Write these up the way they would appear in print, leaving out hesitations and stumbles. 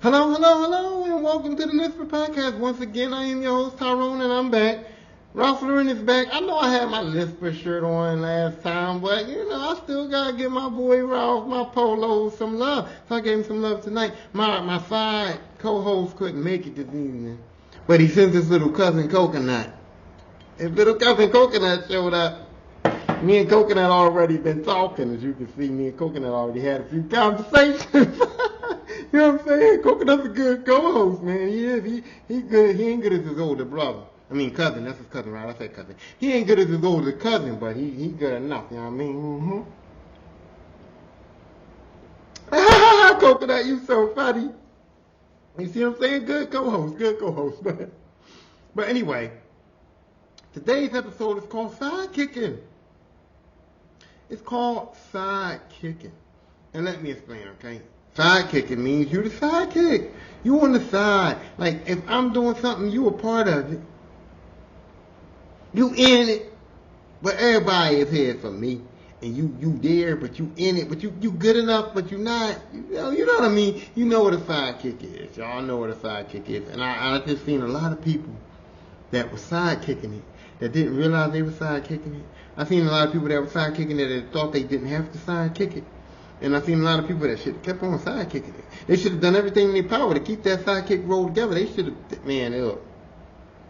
Hello, hello, hello, and welcome to the Lisper Podcast. Once again, I am your host, Tyrone, and I'm back. Ralph Lauren is back. I know I had my Lisper shirt on last time, but, I still got to give my boy Ralph, my polo, some love. So I gave him some love tonight. My side co-host couldn't make it this evening, but he sent his little cousin Coconut. His little cousin Coconut showed up. Me and Coconut already been talking, as you can see. Me and Coconut already had a few conversations. You know what I'm saying? Coconut's a good co-host, man. He is. He good. He ain't good as his older brother. I mean, cousin. That's his cousin, right? I said cousin. He ain't good as his older cousin, but he good enough. You know what I mean? Mm-hmm. Coconut, you so funny. You see what I'm saying? Good co-host. Good co-host. But anyway, today's episode is called Sidekicking. It's called Sidekicking. And let me explain, okay? Sidekicking means you the sidekick. You on the side. Like, if I'm doing something, you a part of it. You in it. But everybody is here for me. And you there, but you in it. But you good enough, but you not. You know what I mean? You know what a sidekick is. Y'all know what a sidekick is. And I just seen a lot of people that were sidekicking it, that didn't realize they were sidekicking it. I seen a lot of people that were sidekicking it that thought they didn't have to sidekick it. And I've seen a lot of people that should have kept on sidekicking it. They should have done everything in their power to keep that sidekick roll together. They should have,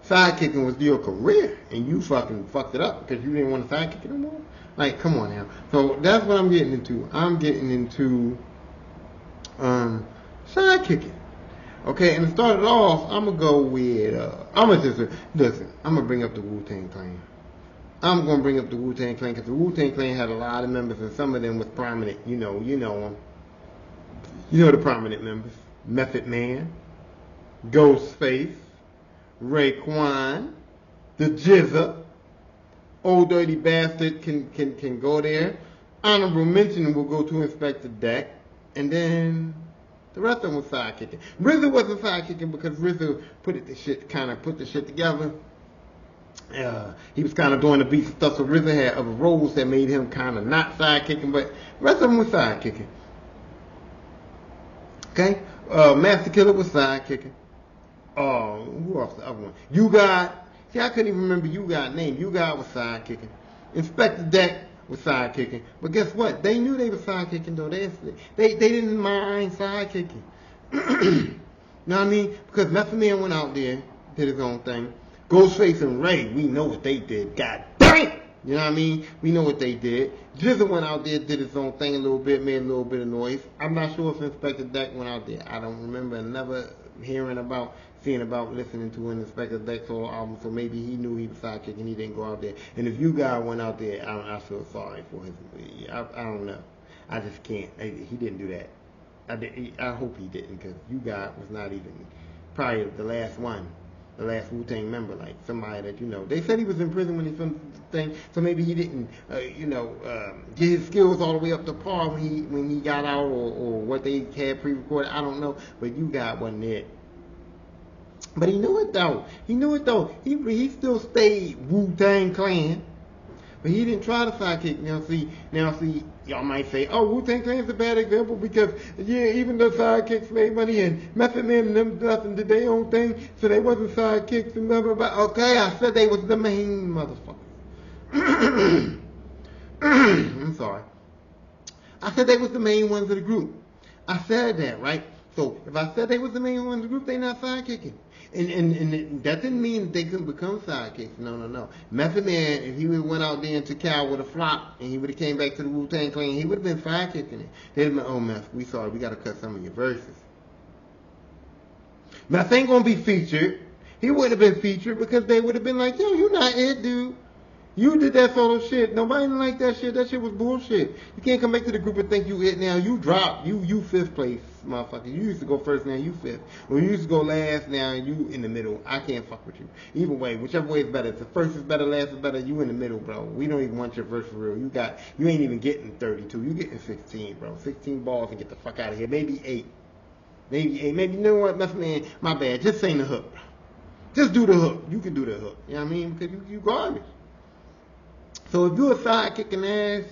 sidekicking was your career, and you fucking fucked it up because you didn't want to sidekick it no more. Like, come on now. So that's what I'm getting into. I'm getting into sidekicking. Okay, and to start it off, I'm going to go with, I'm going to bring up the Wu-Tang Clan. I'm going to bring up the Wu-Tang Clan because the Wu-Tang Clan had a lot of members, and some of them was prominent. You know them. You know the prominent members. Method Man, Ghostface, Raekwon, the Jizza, Old Dirty Bastard can go there. Honorable mention will go to Inspector Deck, and then the rest of them was sidekicking. RZA wasn't sidekicking because RZA put the shit together. He was kind of doing the beats and stuff, so RZA had other roles that made him kind of not sidekicking, but the rest of them was sidekicking. Okay? Master Killer was sidekicking. Who else the other one? You Got. See, I couldn't even remember You Got name. You Got was sidekicking. Inspector Deck was sidekicking. But guess what? They knew they were sidekicking, though. They didn't mind sidekicking. You know what I mean? Because Method Man went out there, did his own thing. Ghostface and Ray, we know what they did. God damn it! You know what I mean? We know what they did. Jizza went out there, did his own thing a little bit, made a little bit of noise. I'm not sure if Inspector Deck went out there. I don't remember never seeing about, listening to an Inspector Deck solo album, so maybe he knew he was sidekick and he didn't go out there. And if You Guy went out there, I feel sorry for him. I don't know. I just can't. He didn't do that. I hope he didn't, because You Guy was not even probably the last one. The last Wu-Tang member, like somebody that, they said he was in prison when he filmed the thing, so maybe he didn't, get his skills all the way up to par when he got out, or what they had pre-recorded. I don't know, but You Got wasn't it. But he knew it though. He still stayed Wu-Tang Clan, but he didn't try to sidekick. Now see, y'all might say, oh, Wu-Tang Clan's a bad example because, even the sidekicks made money and Method Man and them nothing did their own thing, so they wasn't sidekicks and blah, blah, blah. Okay, I said they was the main motherfuckers. I'm sorry. I said they was the main ones of the group. I said that, right? So if I said they was the main ones of the group, they not sidekicking. And that didn't mean that they couldn't become sidekicks. No. Method Man, if he would have went out there into Cal with a flop and he would have came back to the Wu-Tang Clan, he would have been sidekicking it. They'd have been, oh, Meth, we sorry, we got to cut some of your verses. Meth ain't going to be featured. He wouldn't have been featured because they would have been like, yo, you not it, dude. You did that solo shit. Nobody didn't like that shit. That shit was bullshit. You can't come back to the group and think you it now. You dropped. You fifth place, motherfucker. You used to go first, now you fifth. Or you used to go last, now you in the middle. I can't fuck with you. Either way, whichever way is better. If the first is better, last is better, you in the middle, bro. We don't even want your verse for real. You ain't even getting 32. You getting 16, bro. 16 balls and get the fuck out of here. Maybe 8. Maybe you know what, man, my bad. Just sing the hook, bro. Just do the hook. You can do the hook. You know what I mean? Because you garbage. So if you're a sidekicking ass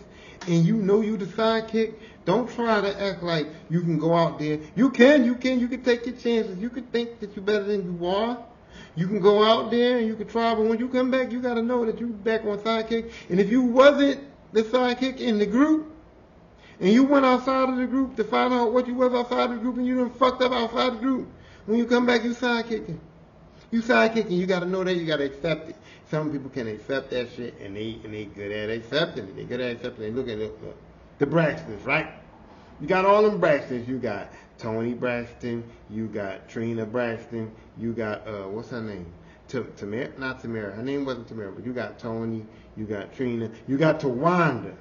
and you know you the sidekick, don't try to act like you can go out there. You can take your chances. You can think that you're better than you are. You can go out there and you can try, but when you come back, you got to know that you back on sidekick. And if you wasn't the sidekick in the group, and you went outside of the group to find out what you was outside of the group, and you done fucked up outside the group, when you come back, you sidekicking. You sidekicking. You got to know that. You got to accept it. Some people can accept that shit, and they good at accepting it. They good at accepting it. Look at it. Look. The Braxtons, right? You got all them Braxtons. You got Tony Braxton. You got Trina Braxton. You got what's her name? Tamara, not Tamara. Her name wasn't Tamara, but you got Tony. You got Trina. You got Tawanda.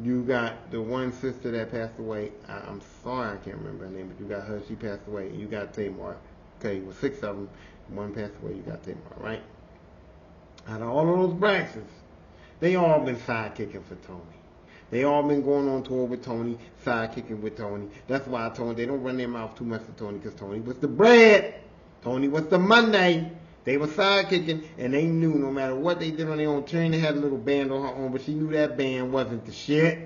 You got the one sister that passed away. I'm sorry, I can't remember her name, but you got her. She passed away. And you got Tamar. Okay, with 6 of them, one passed away. You got Tamar, right? Out of all of those Braxtons, they all been sidekicking for Tony. They all been going on tour with Tony, sidekicking with Tony. That's why I told them they don't run their mouth too much to Tony, because Tony was the bread. Tony was the Monday. They were sidekicking, and they knew no matter what they did on their own. Trina had a little band on her own, but she knew that band wasn't the shit. You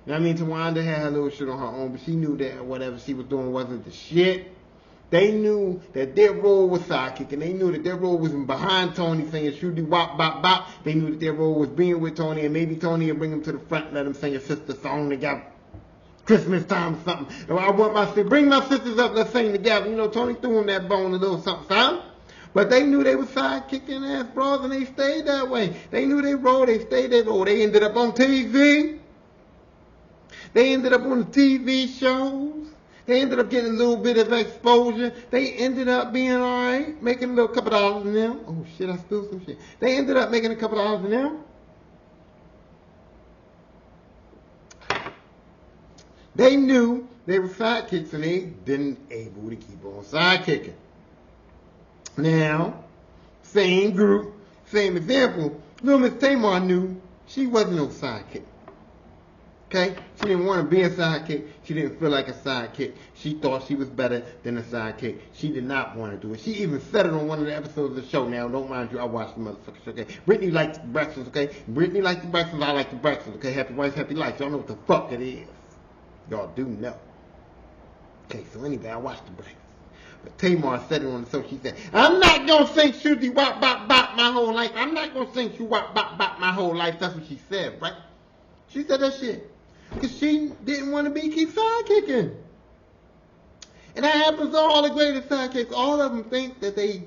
know what I mean? Tawanda had her little shit on her own, but she knew that whatever she was doing wasn't the shit. They knew that their role was sidekicking. They knew that their role was behind Tony saying shooty wop bop bop. They knew that their role was being with Tony, and maybe Tony would bring them to the front and let them sing a sister song together. Christmas time or something. I want my sister, bring my sisters up, let's sing together. You know, Tony threw them that bone, a little something. But they knew they were sidekicking ass bras, and they stayed that way. They knew they role, they stayed their role. They ended up on TV. They ended up on the TV shows. They ended up getting a little bit of exposure. They ended up being alright, making a little couple dollars in them. Oh shit, I spilled some shit. They ended up making a couple dollars in them. They knew they were sidekicks, and they been able to keep on sidekicking. Now, same group, same example. Little Miss Tamar knew she wasn't no sidekick. Okay? She didn't want to be a sidekick. She didn't feel like a sidekick. She thought she was better than a sidekick. She did not want to do it. She even said it on one of the episodes of the show. Now, don't mind you, I watched the motherfuckers, okay? Brittany likes the Braxtons, okay? Brittany likes the Braxtons, I like the Braxtons, okay? Happy wife, happy life. Y'all know what the fuck it is. Y'all do know. Okay, so anyway, I watched the Braxtons. But Tamar said it on the show. She said, I'm not going to sing shooty wop bop bop my whole life. I'm not going to sing shooty wop bop bop my whole life. That's what she said, right? She said that shit. Because she didn't want to keep sidekicking. And that happens to all the greatest sidekicks. All of them think that they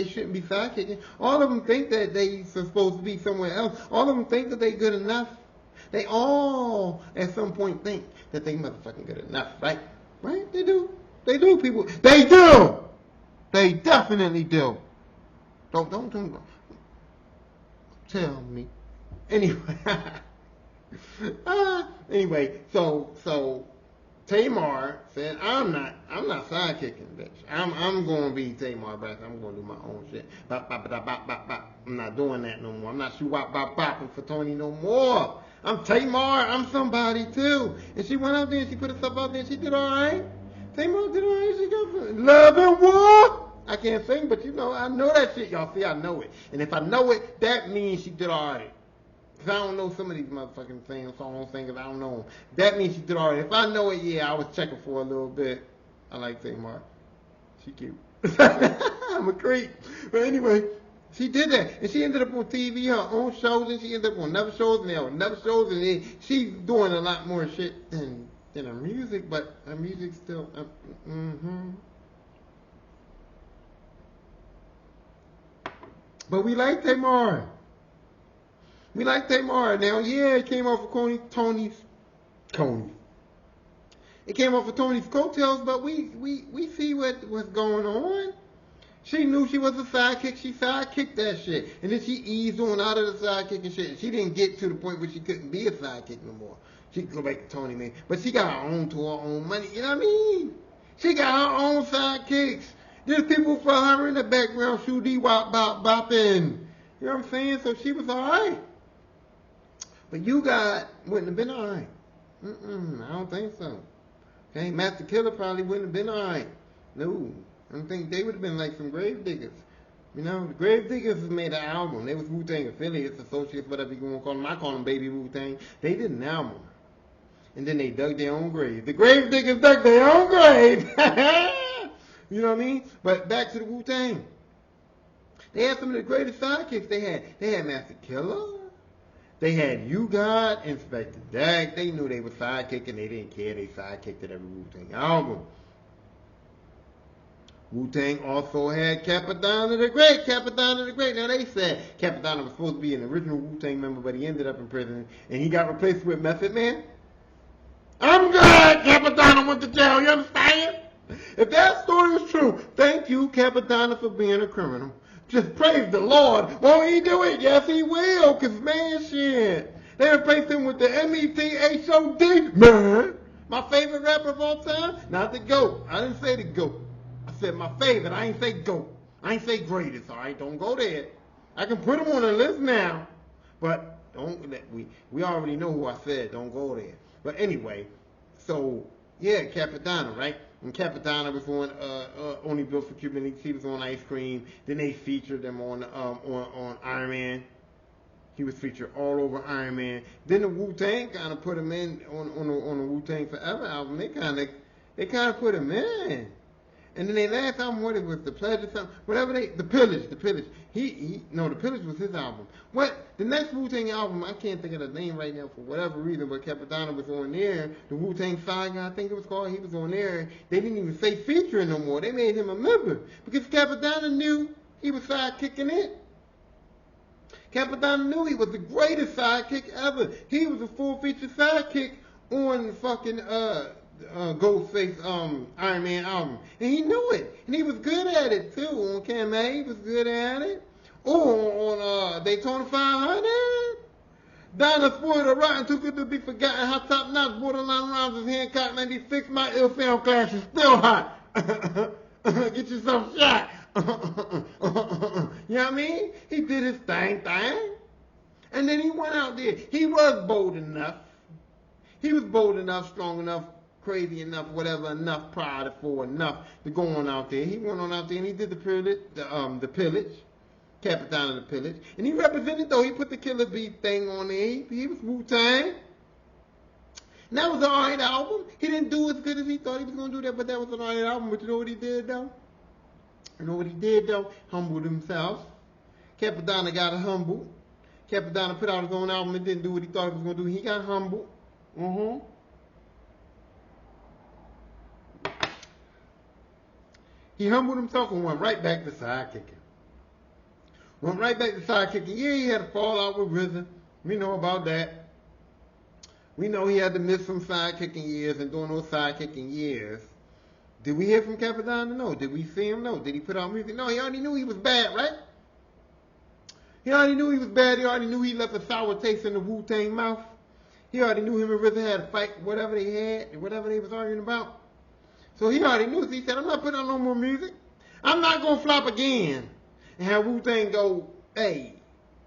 shouldn't be sidekicking. All of them think that they supposed to be somewhere else. All of them think that they good enough. They all, at some point, think that they motherfucking good enough, right? Right? They do. They do, people. They do! They definitely do. Don't tell me. Anyway. Anyway, so Tamar said, I'm not sidekicking, bitch. I'm gonna be Tamar Braxton. I'm gonna do my own shit. Bop, bop, bop, bop, bop, bop. I'm not doing that no more. I'm not bop, bop, bopping for Tony no more. I'm Tamar. I'm somebody too. And she went out there and she put herself out there and she did alright. Tamar did alright. She got love and war. I can't sing, but you know, I know that shit. Y'all see, I know it. And if I know it, that means she did alright. Because I don't know some of these motherfucking song singers. I don't know them. That means she did alright. If I know it, yeah, I was checking for a little bit. I like Tamar. She cute. I'm a creep. But anyway, she did that. And she ended up on TV, her own shows, and she ended up on other shows, and there were other shows, and she's doing a lot more shit than her music, but her music still, But we like Tamar. We like Tamar. Now, yeah, it came off of Tony's. It came off of Tony's coattails, but we see what's going on. She knew she was a sidekick. She sidekicked that shit. And then she eased on out of the sidekick and shit. She didn't get to the point where she couldn't be a sidekick no more. She could go back to Tony, man. But she got her own tour, her own money. You know what I mean? She got her own sidekicks. There's people for her in the background, shooty wop bop bopping. You know what I'm saying? So she was alright. But you wouldn't have been alright. I don't think so. Okay, Master Killer probably wouldn't have been alright. No. I don't think they would have been like some grave diggers. You know, the Gravediggers made an album. They was Wu-Tang affiliates, associates, whatever you want to call them. I call them Baby Wu-Tang. They did an album. And then they dug their own grave. The Gravediggers dug their own grave. You know what I mean? But back to the Wu-Tang. They had some of the greatest sidekicks they had. They had Master Killer. They had You God, Inspector Deck. They knew they were sidekicking. They didn't care. They sidekicked at every Wu-Tang album. Wu-Tang also had Capadonna the Great. Capadonna the Great. Now they said Capadonna was supposed to be an original Wu-Tang member, but he ended up in prison, and he got replaced with Method Man. I'm glad Capadonna went to jail. You understand? If that story was true, thank you, Capadonna, for being a criminal. Just praise the Lord. Won't he do it? Yes, he will. Because, man, shit. They replaced him with the METHOD, man. My favorite rapper of all time? Not the GOAT. I didn't say the GOAT. I said my favorite. I ain't say GOAT. I ain't say greatest, all right? Don't go there. I can put him on the list now. But don't let we already know who I said. Don't go there. But anyway, so, yeah, Capadonna, right? And Capadonna was on Only Built for Cuban Links. He was on Ice Cream. Then they featured him on Iron Man. He was featured all over Iron Man. Then the Wu-Tang kind of put him in on the Wu-Tang Forever album. They kind of put him in. And then their last album, what it was, The Pledge or something, whatever The Pillage. The Pillage was his album. The next Wu-Tang album, I can't think of the name right now for whatever reason, but Capadonna was on there. The Wu-Tang Saga, I think it was called, he was on there. They didn't even say featuring no more. They made him a member because Capadonna knew he was sidekicking it. Capadonna knew he was the greatest sidekick ever. He was a full-feature sidekick on fucking Ghostface Iron Man album. And he knew it. And he was good at it too. On Camay, he was good at it. On Daytona 500. Dinah Spoiled the Rotten, Too Good to Be Forgotten. Hot Top Notch, Borderline Rhymes is Hancock 96. My ill sound class is still hot. Get yourself shot. You know what I mean? He did his thing. And then he went out there. He was bold enough. He was bold enough, strong enough, crazy enough, whatever, enough, prideful enough to go on out there. He went on out there and he did the pillage, Capadonna the Pillage. And he represented, though, he put the Killer Bee thing on there. He was Wu-Tang. And that was an alright album. He didn't do as good as he thought he was going to do that, but that was an alright album. But you know what he did, though? Humbled himself. Capadonna got humbled. Capadonna put out his own album and didn't do what he thought he was going to do. He got humbled. He humbled himself and went right back to sidekicking. Yeah, he had a fallout with RZA. We know about that. We know he had to miss some sidekicking years, and during those sidekicking years, did we hear from Capadonna? No. Did we see him? No. Did he put out music? No, he already knew he was bad, right? He already knew he was bad. He already knew he left a sour taste in the Wu-Tang mouth. He already knew him and RZA had a fight, whatever they was arguing about. So he already knew. So he said, I'm not putting out no more music. I'm not going to flop again. And have Wu-Tang go, hey,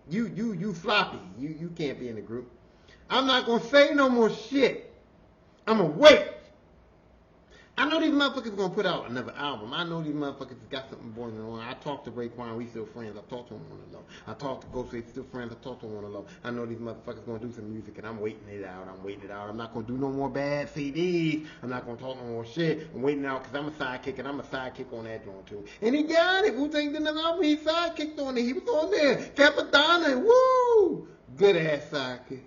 you floppy. You can't be in the group. I'm not going to say no more shit. I'm going to wait. I know these motherfuckers going to put out another album. I know these motherfuckers got something boiling on. I talked to Raekwon. We still friends. I talked to him on the low. I talked to Ghostface. Still friends. I talked to him on the low. I know these motherfuckers going to do some music, and I'm waiting it out. I'm not going to do no more bad CDs. I'm not going to talk no more shit. I'm waiting out because I'm a sidekick, and I'm a sidekick on that joint, too. And he got it. Wu-Tang did another album. He sidekicked on it. He was on there. Capadonna. Woo! Good-ass sidekick.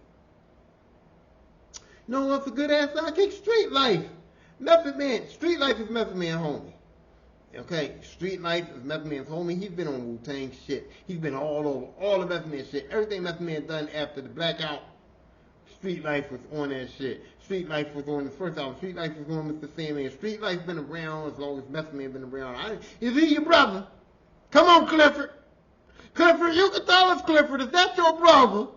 You know what's a good-ass sidekick? Street Life. Method Man, Street Life is Method Man homie. Okay, Street Life is Method Man's homie. He's been on Wu-Tang shit. He's been all over, all the Method Man shit. Everything Method Man done after the blackout, Street Life was on that shit. Street Life was on the first album. Street Life was on Mr. Sandman. Street Life been around as long as Method Man been around. Is he your brother? Come on, Clifford. Clifford, you can tell us, Clifford, is that your brother?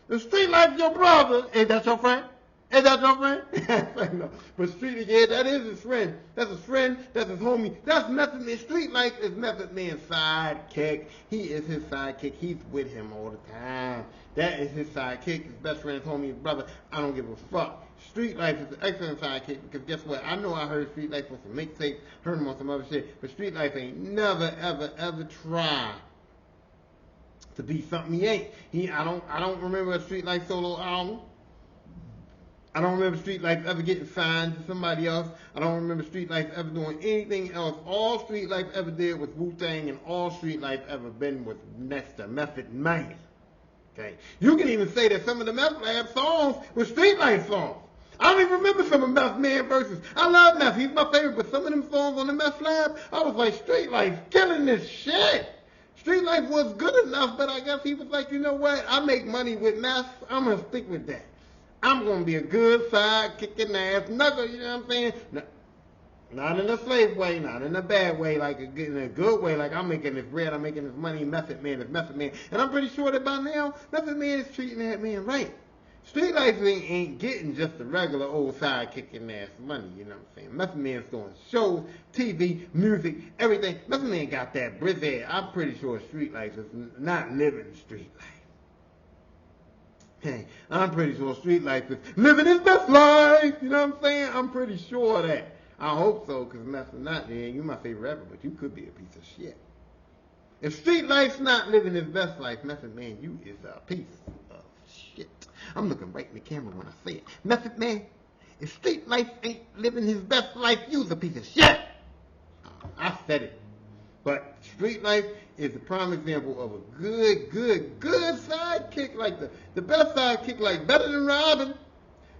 Is Street Life your brother? Ain't that your friend? Ain't that your friend? No. But Street, yeah, that is his friend. That's his friend. That's his homie. That's Method Man. Street Life is Method Man's sidekick. He is his sidekick. He's with him all the time. That is his sidekick. His best friend's homie, his brother. I don't give a fuck. Street Life is an excellent sidekick because guess what? I know I heard Street Life on some mixtapes, heard him on some other shit, but Street Life ain't never, ever, ever try to be something he ain't. I don't remember a Street Life solo album. I don't remember Street Life ever getting signed to somebody else. I don't remember Street Life ever doing anything else. All Street Life ever did was Wu-Tang, and all Street Life ever been was next to Method Man. Okay, you can even say that some of the Meth Lab songs were Street Life songs. I don't even remember some of Meth Man verses. I love Meth, he's my favorite, but some of them songs on the Meth Lab, I was like, Street Life killing this shit. Street Life was good enough, but I guess he was like, you know what, I make money with Meth, I'm going to stick with that. I'm going to be a good side kicking ass nugger, you know what I'm saying? No, not in a slave way, not in a bad way, like in a good way, like I'm making this bread, I'm making this money, Method Man is Method Man. And I'm pretty sure that by now, Method Man is treating that man right. Street Life ain't getting just the regular old side kicking ass money, you know what I'm saying? Method Man's doing shows, TV, music, everything. Method Man got that bread. I'm pretty sure Street Life is not living Street Life. Hey, I'm pretty sure Street Life is living his best life, you know what I'm saying? I'm pretty sure of that. I hope so, because Method not there. You my favorite rapper, but you could be a piece of shit. If Street Life's not living his best life, Method Man, you is a piece of shit. I'm looking right in the camera when I say it. Method Man, if Street Life ain't living his best life, you's a piece of shit. I said it. But Street Life is a prime example of a good sidekick, like the best sidekick, like better than Robin.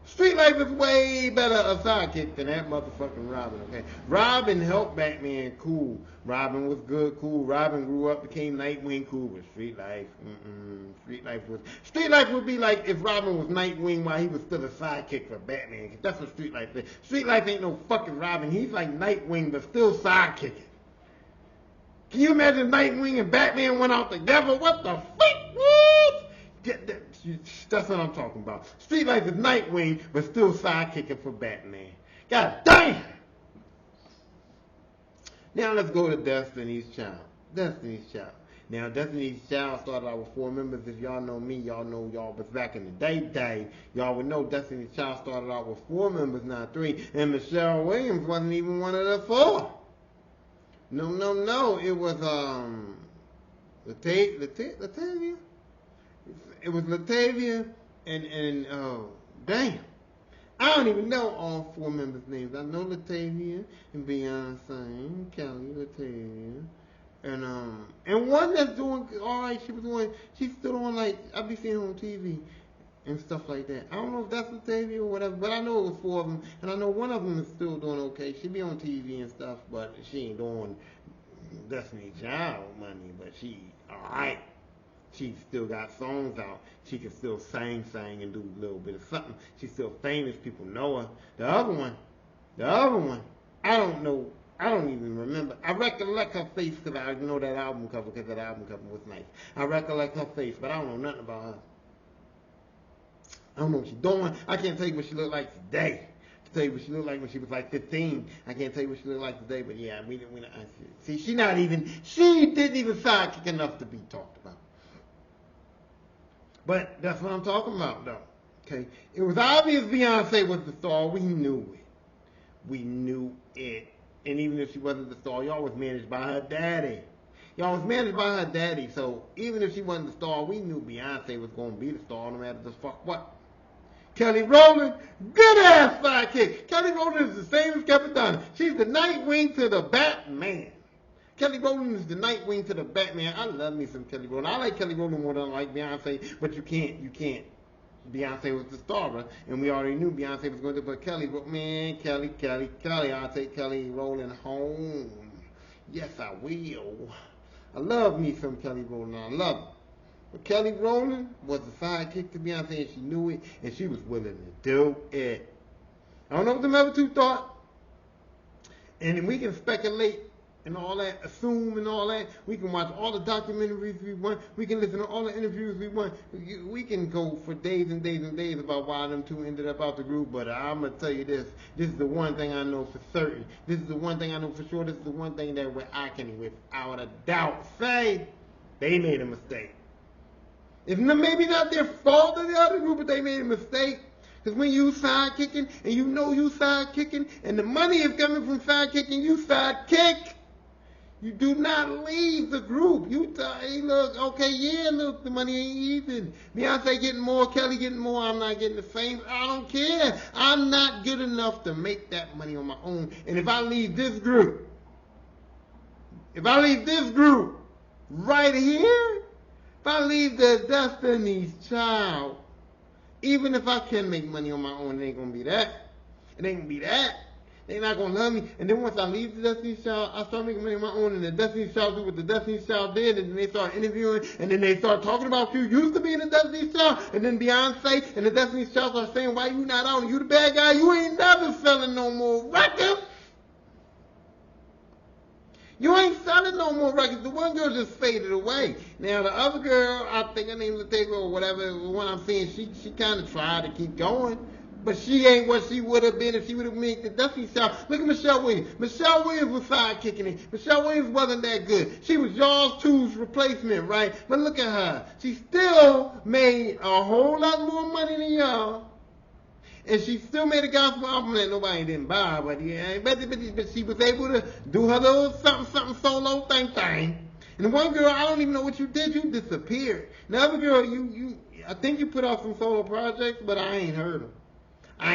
Street Life is way better a sidekick than that motherfucking Robin, okay? Robin helped Batman cool. Robin was good, cool. Robin grew up, became Nightwing, cool. But Street Life, Street Life would be like if Robin was Nightwing while he was still a sidekick for Batman. That's what Street Life is. Street Life ain't no fucking Robin. He's like Nightwing, but still sidekicking. Can you imagine Nightwing and Batman went out together? What the fuck? That's what I'm talking about. Street Life is Nightwing, but still sidekicking for Batman. God damn! Now let's go to Destiny's Child. Destiny's Child. Now, Destiny's Child started out with 4 members. If y'all know me, y'all know y'all was back in the day. Y'all would know Destiny's Child started out with 4 members, not 3. And Michelle Williams wasn't even one of the 4. No. It was, Latavia? It was Latavia and oh, damn. I don't even know all 4 members' names. I know Latavia and Beyonce, Kelly, Latavia, and one that's doing alright. She's still on, like, I be seeing her on TV and stuff like that. I don't know if that's Latavia or whatever, but I know it was 4 of them, and I know one of them is still doing okay. She be on TV and stuff, but she ain't doing Destiny Child money, but she alright. She still got songs out. She can still sing and do a little bit of something. She's still famous. People know her. The other one, I don't know. I don't even remember. I recollect her face because I know that album cover because that album cover was nice. I recollect her face, but I don't know nothing about her. I don't know what she's doing. I can't tell you what she looked like today. I can tell you what she looked like when she was like 15. I can't tell you what she looked like today, but yeah, we see, she didn't even sidekick enough to be talked about. But that's what I'm talking about, though. Okay, it was obvious Beyonce was the star. We knew it. And even if she wasn't the star, y'all was managed by her daddy. So even if she wasn't the star, we knew Beyonce was going to be the star no matter the fuck what. Kelly Rowland, good ass sidekick. Kelly Rowland is the same as Kevin Dunn. She's the Nightwing to the Batman. Kelly Rowland is the Nightwing to the Batman. I love me some Kelly Rowland. I like Kelly Rowland more than I like Beyonce, but you can't. Beyonce was the star, and we already knew Beyonce was going to, but Kelly, I'll take Kelly Rowland home. Yes, I will. I love me some Kelly Rowland. I love her. But Kelly Rowland was the sidekick to Beyonce, and she knew it, and she was willing to do it. I don't know what them other two thought, and we can speculate and all that, assume and all that. We can watch all the documentaries we want. We can listen to all the interviews we want. We can go for days and days and days about why them two ended up out the group. But I'm going to tell you this. This is the one thing I know for certain. This is the one thing I know for sure. This is the one thing that I can without a doubt say they made a mistake. It's maybe not their fault of the other group, but they made a mistake. Because when you sidekicking and you know you sidekicking and the money is coming from sidekicking, you sidekick. You do not leave the group. You hey, look, okay, yeah, look, the money ain't even. Beyonce getting more, Kelly getting more, I'm not getting the same. I don't care. I'm not good enough to make that money on my own. And if I leave this group, right here, if I leave the Destiny's Child, even if I can make money on my own, it ain't gonna be that. It ain't gonna be that. They're not gonna love me. And then once I leave the Destiny's Child, I start making money on my own, and the Destiny's Child do what the Destiny's Child did, and then they start interviewing, and then they start talking about you used to be in the Destiny's Child, and then Beyonce and the Destiny's Child start saying, why you not out? You the bad guy. You ain't never selling no more records. You ain't selling no more records. The one girl just faded away. Now the other girl, I think her name is Latega or whatever, the one I'm seeing, she kind of tried to keep going. But she ain't what she would have been if she would have made the Destiny's Child. Look at Michelle Williams. Michelle Williams was sidekicking it. Michelle Williams wasn't that good. She was Jaws 2's replacement, right? But look at her. She still made a whole lot more money than y'all. And she still made a gospel album that nobody didn't buy. But yeah, but she was able to do her little something solo thing. And the one girl, I don't even know what you did. You disappeared. The other girl, I think you put out some solo projects, but I ain't heard them. I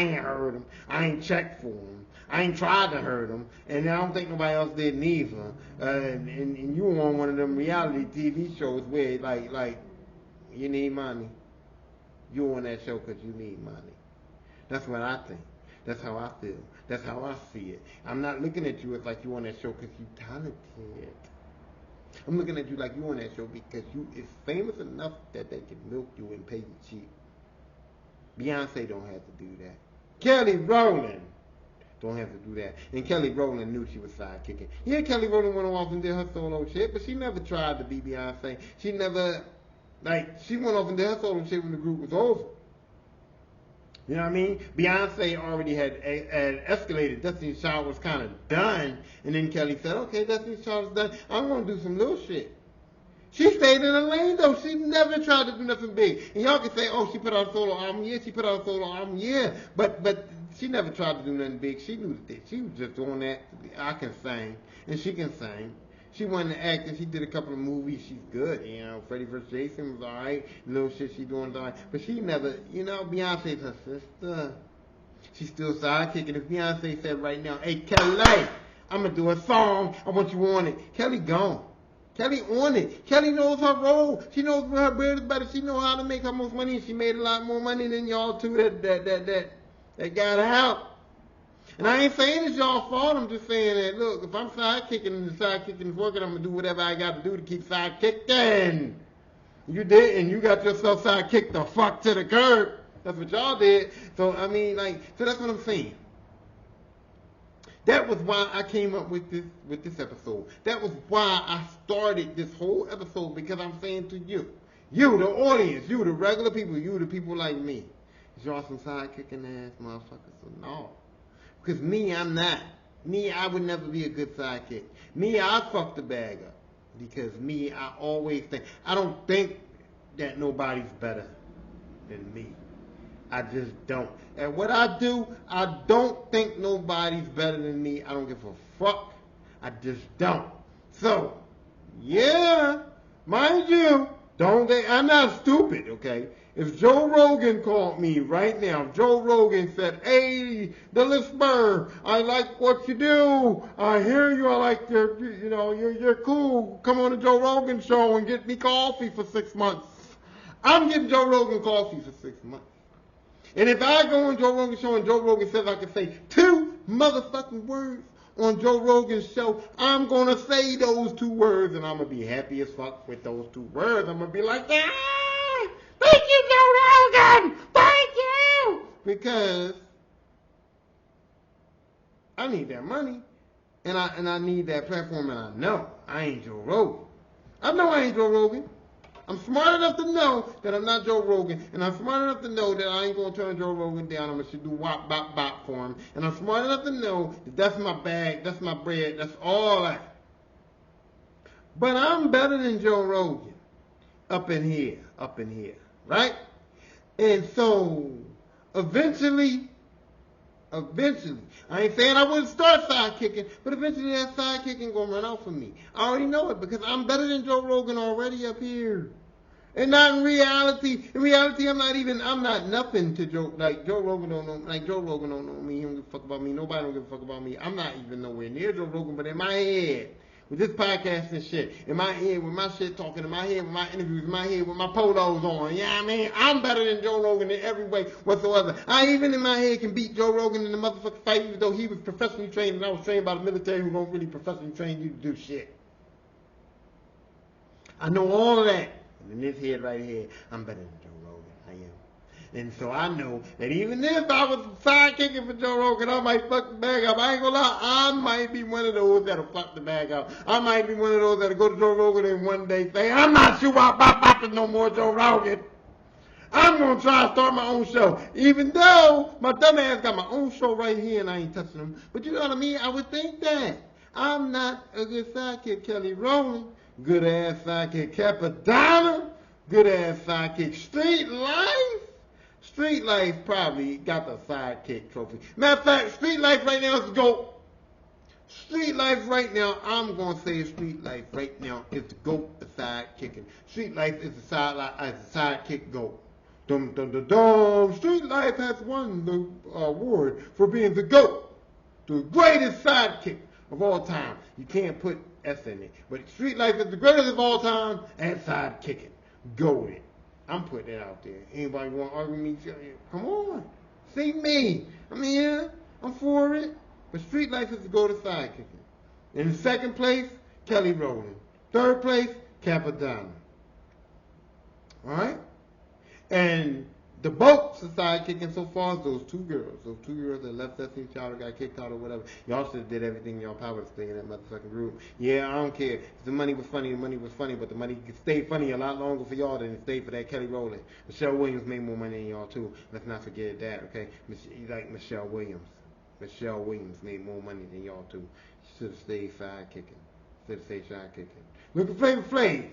ain't checked for them. I ain't tried to hurt them. And I don't think nobody else did neither. And you were on one of them reality TV shows where, like, you need money. You on that show because you need money. That's what I think. That's how I feel. That's how I see it. I'm not looking at you as like you on that show because you talented. I'm looking at you like you on that show because you is famous enough that they can milk you and pay you cheap. Beyonce don't have to do that. Kelly Rowland don't have to do that. And Kelly Rowland knew she was sidekicking. Yeah, Kelly Rowland went off and did her solo shit, but she never tried to be Beyonce. She never, she went off and did her solo shit when the group was over. You know what I mean? Beyonce already had escalated. Destiny's Child was kind of done. And then Kelly said, okay, Destiny's Child is done. I'm going to do some little shit. She stayed in her lane, though. She never tried to do nothing big. And y'all can say, oh, she put out a solo album. Yeah, she put out a solo album. Yeah. But she never tried to do nothing big. She knew that. She was just doing that. I can sing. And she can sing. She wanted to act, and she did a couple of movies. She's good, you know. Freddy vs. Jason was all right. Little shit she doing all right. But she never, you know, Beyonce's her sister. She's still sidekicking. If Beyonce said right now, hey, Kelly, I'm going to do a song. I want you on it. Kelly gone. Kelly on it. Kelly knows her role. She knows where her bread is better. She knows how to make her most money. And she made a lot more money than y'all two that got out. And I ain't saying it's y'all fault. I'm just saying that, look, if I'm sidekicking and the sidekicking is working, I'm going to do whatever I got to do to keep sidekicking. You did, and you got yourself sidekicked the fuck to the curb. That's what y'all did. So, I mean, so that's what I'm saying. That was why I came up with this episode. That was why I started this whole episode, because I'm saying to you, the audience, you, the regular people, you, the people like me, is y'all some sidekicking ass motherfuckers? So no. Because me, I'm not. Me, I would never be a good sidekick. Me, I fuck the bag up. Because me, I always think, I don't think that nobody's better than me. I just don't. And what I do, I don't think nobody's better than me. I don't give a fuck. I just don't. So, yeah, mind you, I'm not stupid, okay? If Joe Rogan called me right now, if Joe Rogan said, hey, the Lisper, I like what you do. I hear you. I like you're cool. Come on the Joe Rogan show and get me coffee for 6 months. I'm getting Joe Rogan coffee for 6 months. And if I go on Joe Rogan's show and Joe Rogan says I can say 2 motherfucking words on Joe Rogan's show, I'm going to say those 2 words, and I'm going to be happy as fuck with those 2 words. I'm going to be like, yeah! Thank you, Joe Rogan! Thank you! Because I need that money. And I need that platform, and I know I ain't Joe Rogan. I know I ain't Joe Rogan. I'm smart enough to know that I'm not Joe Rogan. And I'm smart enough to know that I ain't going to turn Joe Rogan down. I'm going to do wop, bop, bop for him. And I'm smart enough to know that that's my bag, that's my bread, that's all that. But I'm better than Joe Rogan up in here. Right? And so, eventually, Eventually. I ain't saying I wouldn't start sidekicking, but eventually that sidekicking gonna run out for me. I already know it because I'm better than Joe Rogan already up here. And not in reality. In reality, I'm not nothing to Joe. Like, Joe Rogan don't know, Joe Rogan don't know me. He don't give a fuck about me. Nobody don't give a fuck about me. I'm not even nowhere near Joe Rogan, but in my head, with this podcast and shit, in my head, with my shit talking, in my head, with my interviews, in my head, with my polos on, you know what I mean? I'm better than Joe Rogan in every way whatsoever. I even in my head can beat Joe Rogan in the motherfucking fight, even though he was professionally trained and I was trained by the military who don't really professionally train you to do shit. I know all of that. And in this head right here, I'm better than Joe Rogan. I am. And so I know that even if I was sidekicking for Joe Rogan, I might fuck the bag up. I ain't gonna lie, I might be one of those that'll fuck the bag up. I might be one of those that'll go to Joe Rogan and one day say, I'm not sure about no more Joe Rogan. I'm gonna try to start my own show. Even though my dumb ass got my own show right here and I ain't touching them. But you know what I mean? I would think that. I'm not a good sidekick, Kelly Rowland. Good ass sidekick, Capadonna. Good ass sidekick, Street Life. Street Life probably got the sidekick trophy. Matter of fact, Street Life right now is the GOAT. Street Life right now, I'm going to say Street Life right now is the GOAT, the sidekicking. Street Life is the sidekick GOAT. Dum dum dum dum. Street Life has won the award for being the GOAT, the greatest sidekick of all time. You can't put S in it. But Street Life is the greatest of all time at sidekicking. Go with it. I'm putting it out there. Anybody want to argue with me? Come on. See me. I'm here. I'm for it. But Street Life is to go to sidekicking. In second place, Kelly Rowland. Third place, Capadonna. Alright? And the bulk of sidekicking so far is those two girls. Those two girls that left Destiny Child or got kicked out or whatever. Y'all should have did everything in y'all power to stay in that motherfucking group. Yeah, I don't care. If the money was funny, but the money stayed funny a lot longer for y'all than it stayed for that Kelly Rowland. Michelle Williams made more money than y'all too. Let's not forget that, okay? Like Michelle Williams. Michelle Williams made more money than y'all too. She should have stayed sidekicking. Should have stayed sidekicking. Look at Flavor Flav.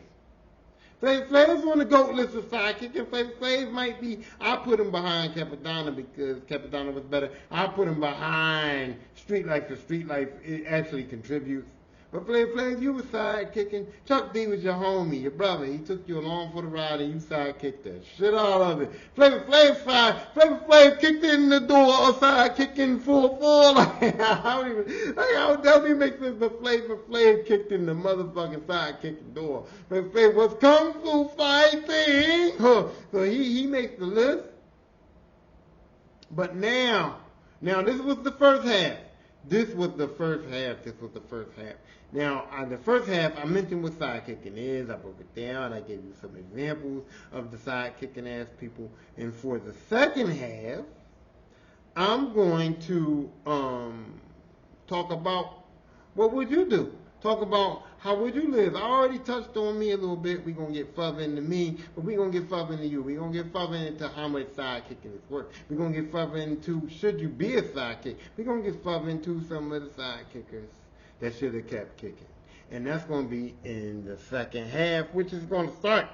Flavor Flav's on the GOAT list of sidekicking. Flavor Flav might be, I put him behind Capadonna because Capadonna was better. I put him behind Street Life because Street Life, it actually contributes. But Flavor Flav, you was sidekicking. Chuck D was your homie, your brother. He took you along for the ride and you sidekicked that shit out of it. Flavor Flav kicked in the door of sidekicking full. How do you make sense? But Flavor Flav kicked in the motherfucking sidekicking door. Flavor Flav was kung fu fighting. So he makes the list. But now this was the first half. This was the first half. Now, the first half, I mentioned what sidekicking is. I broke it down. I gave you some examples of the sidekicking ass people. And for the second half, I'm going to talk about what would you do. Talk about how would you live. I already touched on me a little bit. We're going to get further into me, but we're going to get further into you. We're going to get further into how much sidekicking is worth. We're going to get further into should you be a sidekick. We're going to get further into some of the sidekickers that should have kept kicking. And that's going to be in the second half, which is going to start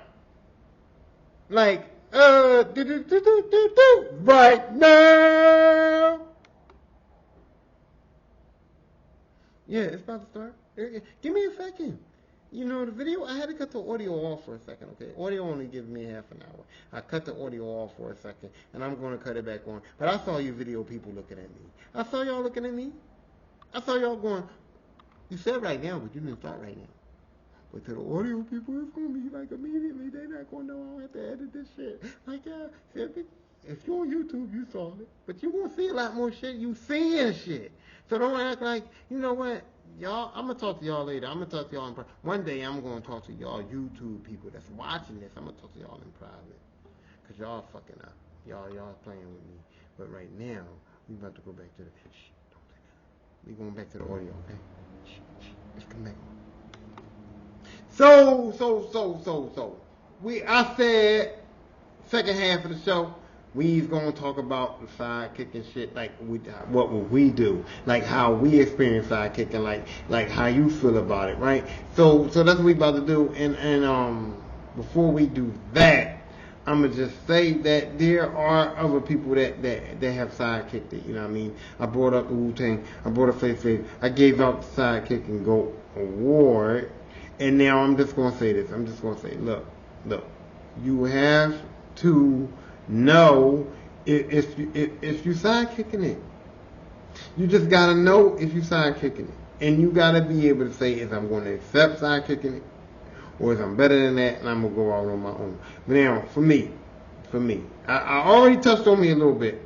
like right now. Yeah, it's about to start. Give me a second. You know, the video, I had to cut the audio off for a second, okay? Audio only gives me half an hour. I cut the audio off for a second, and I'm going to cut it back on. But I saw you video people looking at me. I saw y'all looking at me. I saw y'all going, you said right now, but you didn't start right now. But to the audio people, it's going to be like immediately. They're not going to know I don't have to edit this shit. Like, yeah, if you're on YouTube, you saw it. But you won't see a lot more shit. You seeing shit. So don't act like, you know what? Y'all, I'm going to talk to y'all later. I'm going to talk to y'all in private. One day I'm going to talk to y'all YouTube people that's watching this. I'm going to talk to y'all in private. Because y'all fucking up. Y'all playing with me. But right now, we about to go back to the... Shh, don't say that. We going back to the audio, okay? Shh, let's come back on. So. I said, second half of the show, we's gonna talk about the sidekicking shit, like what would we do, like how we experience sidekicking, like how you feel about it, right? So that's what we about to do, and before we do that, I'm gonna just say that there are other people that have sidekicked it. You know what I mean? I brought up the Wu-Tang. I brought up Faith. I gave out the Sidekick and Go award, and now I'm just gonna say this. I'm just gonna say, look. You have to know if you sidekicking it. You just gotta know if you sidekicking it, and you gotta be able to say if I'm going to accept sidekicking it, or if I'm better than that, and I'm gonna go out on my own. But now, for me, I already touched on me a little bit.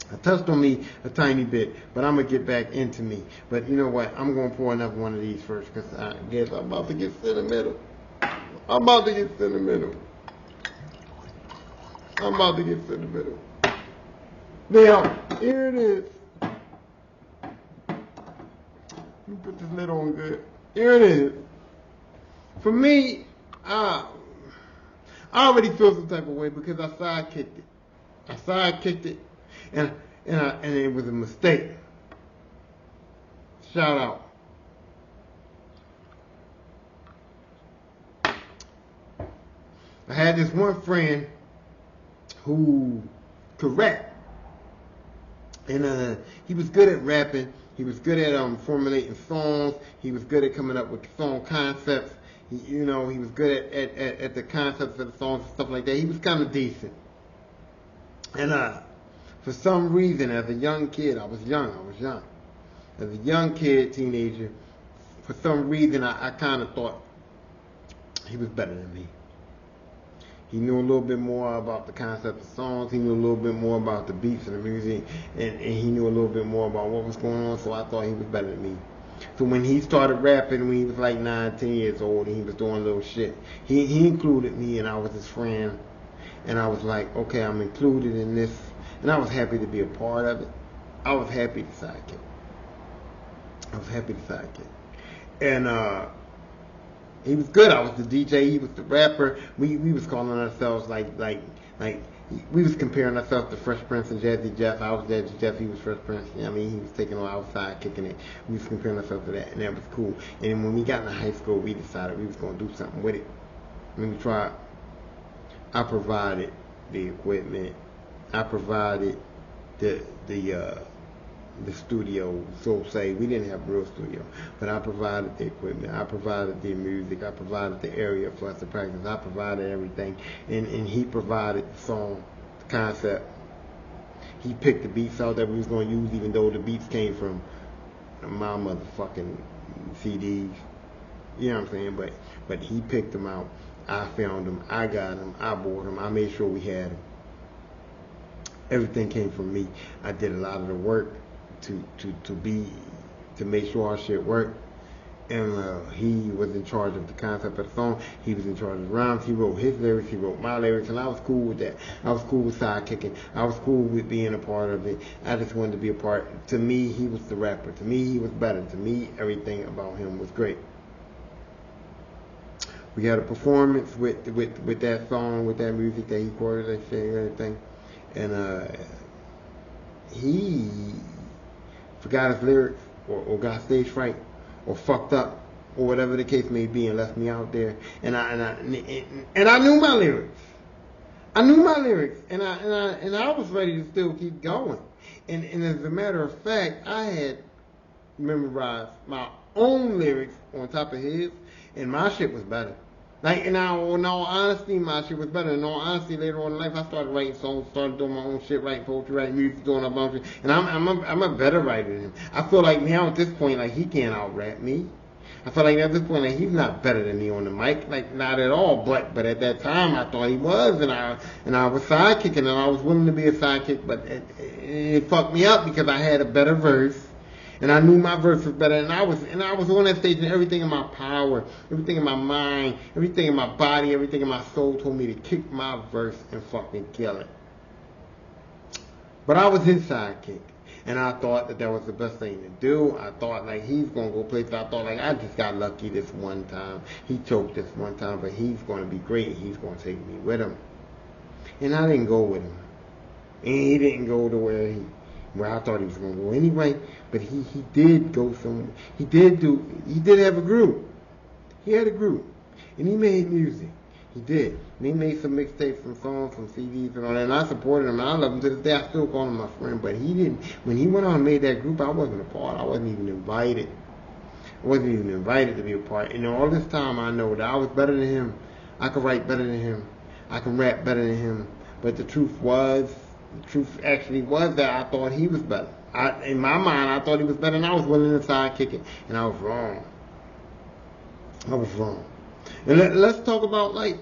I touched on me a tiny bit, but I'm gonna get back into me. But you know what? I'm gonna pour another one of these first, because I guess I'm about to get sentimental. I'm about to get sentimental. Now, here it is. Let me put this lid on good. Here it is. For me, I already feel some type of way because I sidekicked it. And it was a mistake. Shout out. I had this one friend who could rap, and he was good at rapping. He was good at formulating songs. He was good at coming up with song concepts. He was good at the concepts of the songs and stuff like that. He was kind of decent. And for some reason, as a young kid, I was young. As a young kid, teenager, for some reason, I kind of thought he was better than me. He knew a little bit more about the concept of songs. He knew a little bit more about the beats and the music. And he knew a little bit more about what was going on, so I thought he was better than me. So when he started rapping when he was like 9, 10 years old, and he was doing little shit, he included me, and I was his friend. And I was like, okay, I'm included in this. And I was happy to be a part of it. I was happy to sidekick. And he was good. I was the DJ. He was the rapper. We was calling ourselves like we was comparing ourselves to Fresh Prince and Jazzy Jeff. I was Jazzy Jeff. He was Fresh Prince. You know what I mean? He was taking on outside, kicking it. We was comparing ourselves to that, and that was cool. And when we got into high school, we decided we was going to do something with it. And we tried. I provided the equipment. I provided the studio, so say. We didn't have a real studio, but I provided the equipment. I provided the music. I provided the area for us to practice. I provided everything, and he provided the song, the concept. He picked the beats out that we was going to use, even though the beats came from my motherfucking CDs. You know what I'm saying? But he picked them out. I found them. I got them. I bought them. I made sure we had them. Everything came from me. I did a lot of the work to make sure our shit worked. And he was in charge of the concept of the song. He was in charge of the rhymes. He wrote his lyrics. He wrote my lyrics, and I was cool with that. I was cool with sidekicking. I was cool with being a part of it. I just wanted to be a part. To me, he was the rapper. To me, he was better. To me, everything about him was great. We had a performance with that song, with that music that he recorded, that shit, and everything. And he forgot his lyrics, or got stage fright, or fucked up, or whatever the case may be, and left me out there. And I knew my lyrics. And I was ready to still keep going. And as a matter of fact, I had memorized my own lyrics on top of his, and my shit was better. Like, in all honesty, my shit was better. In all honesty, later on in life, I started writing songs, started doing my own shit, writing poetry, writing music, doing a bunch of shit. And I'm a better writer than him. I feel like now at this point, like, he can't out-rap me. I feel like at this point, like, he's not better than me on the mic, like, not at all. But at that time, I thought he was, and I was sidekicking, and I was willing to be a sidekick, but it fucked me up because I had a better verse. And I knew my verse was better, and I was on that stage, and everything in my power, everything in my mind, everything in my body, everything in my soul told me to kick my verse and fucking kill it. But I was his sidekick, and I thought that was the best thing to do. I thought, like, he's going to go places. I thought, like, I just got lucky this one time. He choked this one time, but he's going to be great. He's going to take me with him. And I didn't go with him. And he didn't go to where I thought he was going to go anyway, but he did go somewhere. He did have a group. He had a group, and he made music. He did. And he made some mixtapes, some songs, some CDs and all that. And I supported him. And I love him to this day. I still call him my friend. But he didn't. When he went on and made that group, I wasn't a part. I wasn't even invited. I wasn't even invited to be a part. And all this time I know that I was better than him. I could write better than him. I can rap better than him. But the truth actually was that I thought he was better. In my mind, I thought he was better, and I was willing to sidekick it. And I was wrong. I was wrong. And let's talk about, like,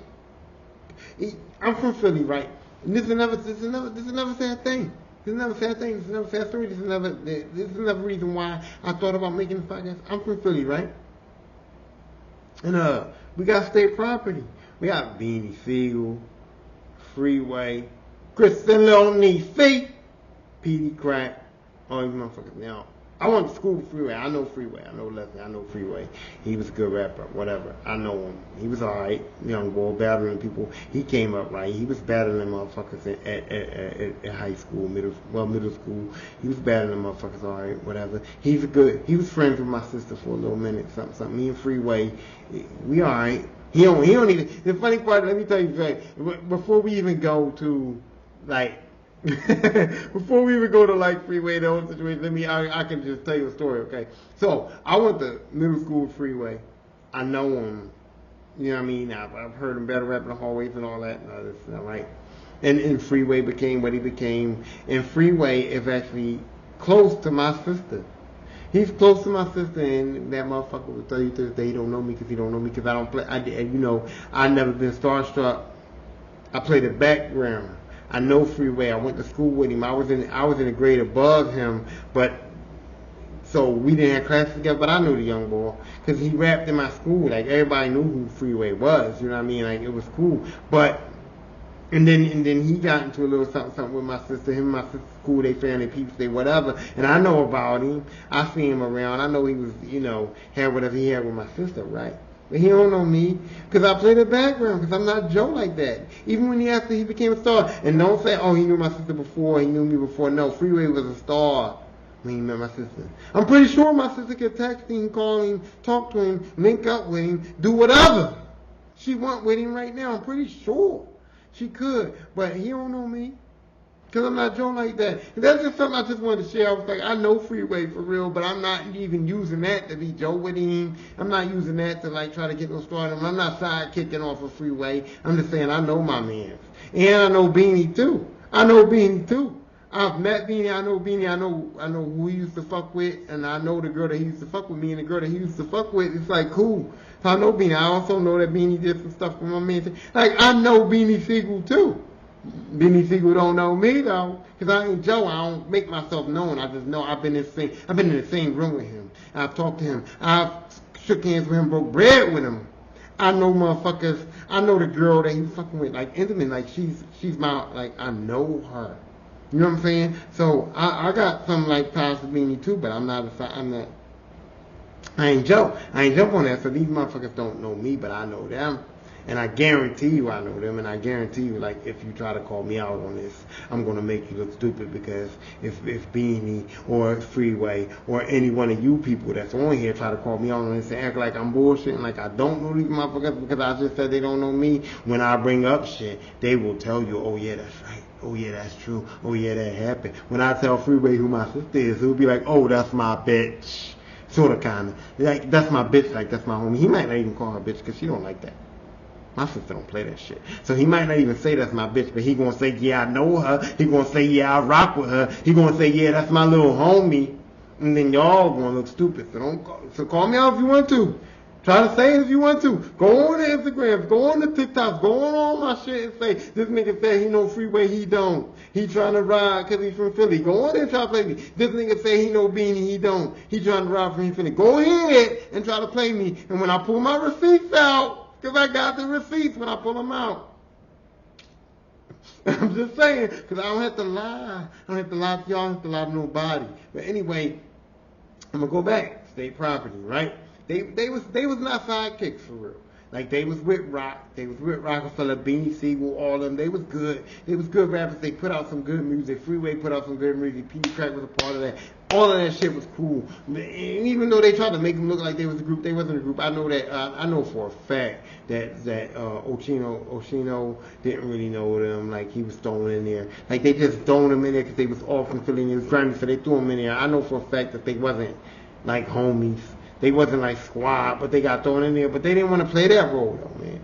I'm from Philly, right? And this is another sad thing. This is another sad thing. This is another sad story. This is another reason why I thought about making this podcast. I'm from Philly, right? And we got state property. We got Beanie Siegel, Freeway, Kristen Little Niecy, Petey Crack, all these motherfuckers. Now, I went to school with Freeway. I know Freeway. I know Leslie. I know Freeway. He was a good rapper. Whatever. I know him. He was alright. Young boy battling people. He came up right. He was battling motherfuckers at high school, middle school. He was battling motherfuckers alright. Whatever. He was friends with my sister for a little minute. Something. Me and Freeway, we alright. He don't even. The funny part. Let me tell you something. Before we even go to like. Before we even go to like Freeway, the whole situation, I can just tell you a story, okay? So, I went to middle school with Freeway. I know him. You know what I mean? I've heard him battle rap in the hallways and all that. Right? And Freeway became what he became. And Freeway is actually close to my sister. He's close to my sister, and that motherfucker will tell you to this day he don't know me because he don't know me because I don't play. I've never been starstruck. I play the background. I know Freeway. I went to school with him. I was in a grade above him, but so we didn't have classes together. But I knew the young boy because he rapped in my school. Like everybody knew who Freeway was. You know what I mean? Like it was cool. But and then he got into a little something with my sister. Him and my sister's cool. They family peeps. They whatever. And I know about him. I see him around. I know he was had whatever he had with my sister, right? But he don't know me because I play the background because I'm not Joe like that. Even when he became a star. And don't say, oh, he knew my sister before, he knew me before. No, Freeway was a star when he met my sister. I'm pretty sure my sister could text him, call him, talk to him, link up with him, do whatever she want with him right now. I'm pretty sure she could. But he don't know me. Because I'm not Joe like that. And that's just something I just wanted to share. I was like, I know Freeway for real, but I'm not even using that to be Joe with him. I'm not using that to like try to get no stardom. I'm not sidekicking off of Freeway. I'm just saying I know my man. And I know Beanie too. I've met Beanie. I know Beanie. I know who he used to fuck with, and I know the girl that he used to fuck with me, and the girl that he used to fuck with. It's like cool. So I know Beanie. I also know that Beanie did some stuff with my man. Like I know Beanie Siegel too. Beanie Siegel don't know me though, cause I ain't Joe. I don't make myself known. I just know I've been in the same room with him. I've talked to him. I've shook hands with him, broke bread with him. I know motherfuckers. I know the girl that he was fucking with, like intimate, like she's my like I know her. You know what I'm saying? So I got some like ties to Beanie too, but I ain't Joe. I ain't jump on that. So these motherfuckers don't know me, but I know them. And I guarantee you I know them, and I guarantee you, like, if you try to call me out on this, I'm going to make you look stupid because if Beanie or Freeway or any one of you people that's on here try to call me out on this and act like I'm bullshitting, like I don't know these motherfuckers because I just said they don't know me, when I bring up shit, they will tell you, oh yeah, that's right. Oh yeah, that's true. Oh yeah, that happened. When I tell Freeway who my sister is, he'll be like, oh, that's my bitch. Sort of, kind of. Like, that's my bitch, like, that's my homie. He might not even call her bitch because she don't like that. My sister don't play that shit. So he might not even say that's my bitch, but he gonna say, yeah, I know her. He gonna say, yeah, I rock with her. He gonna say, yeah, that's my little homie. And then y'all gonna look stupid. So call me out if you want to. Try to say it if you want to. Go on to Instagram. Go on to TikTok. Go on all my shit and say, this nigga say he know Freeway, he don't. He trying to ride because he from Philly. Go on there and try to play me. This nigga say he know Beanie, he don't. He trying to ride from Philly. Go ahead and try to play me. And when I pull my receipts out, because I got the receipts when I pull them out. I'm just saying, because I don't have to lie. I don't have to lie to y'all. I don't have to lie to nobody. But anyway, I'm going to go back. State property, right? They was not sidekicks for real. Like, they was with Rock. They was with Rockefeller, Beanie Siegel, all of them. They was good. They was good rappers. They put out some good music. Freeway put out some good music. Petey Crack was a part of that. All of that shit was cool. And even though they tried to make them look like they was a group, they wasn't a group. I know that. I know for a fact that Oshino didn't really know them. Like he was thrown in there. Like they just thrown him in there because they was off and feeling he was grimy, so they threw him in there. I know for a fact that they wasn't like homies. They wasn't like squad, but they got thrown in there. But they didn't want to play that role though, man.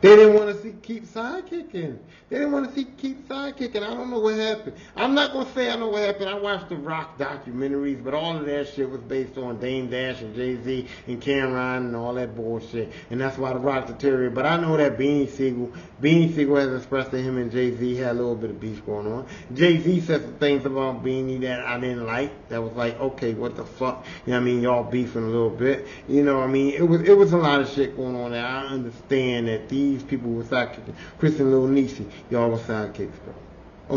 They didn't want to keep sidekicking. They didn't want to keep sidekicking. I don't know what happened. I'm not going to say I know what happened. I watched the Rock documentaries, but all of that shit was based on Dame Dash and Jay-Z and Cameron and all that bullshit. And that's why the Rock deteriorated. But I know that Beanie Siegel has expressed that him and Jay-Z had a little bit of beef going on. Jay-Z said some things about Beanie that I didn't like. That was like, okay, what the fuck? You know what I mean? Y'all beefing a little bit. You know what I mean? It was a lot of shit going on there. I understand that these people were sidekicking. Chris and Lil Niecy, y'all were sidekicks, bro.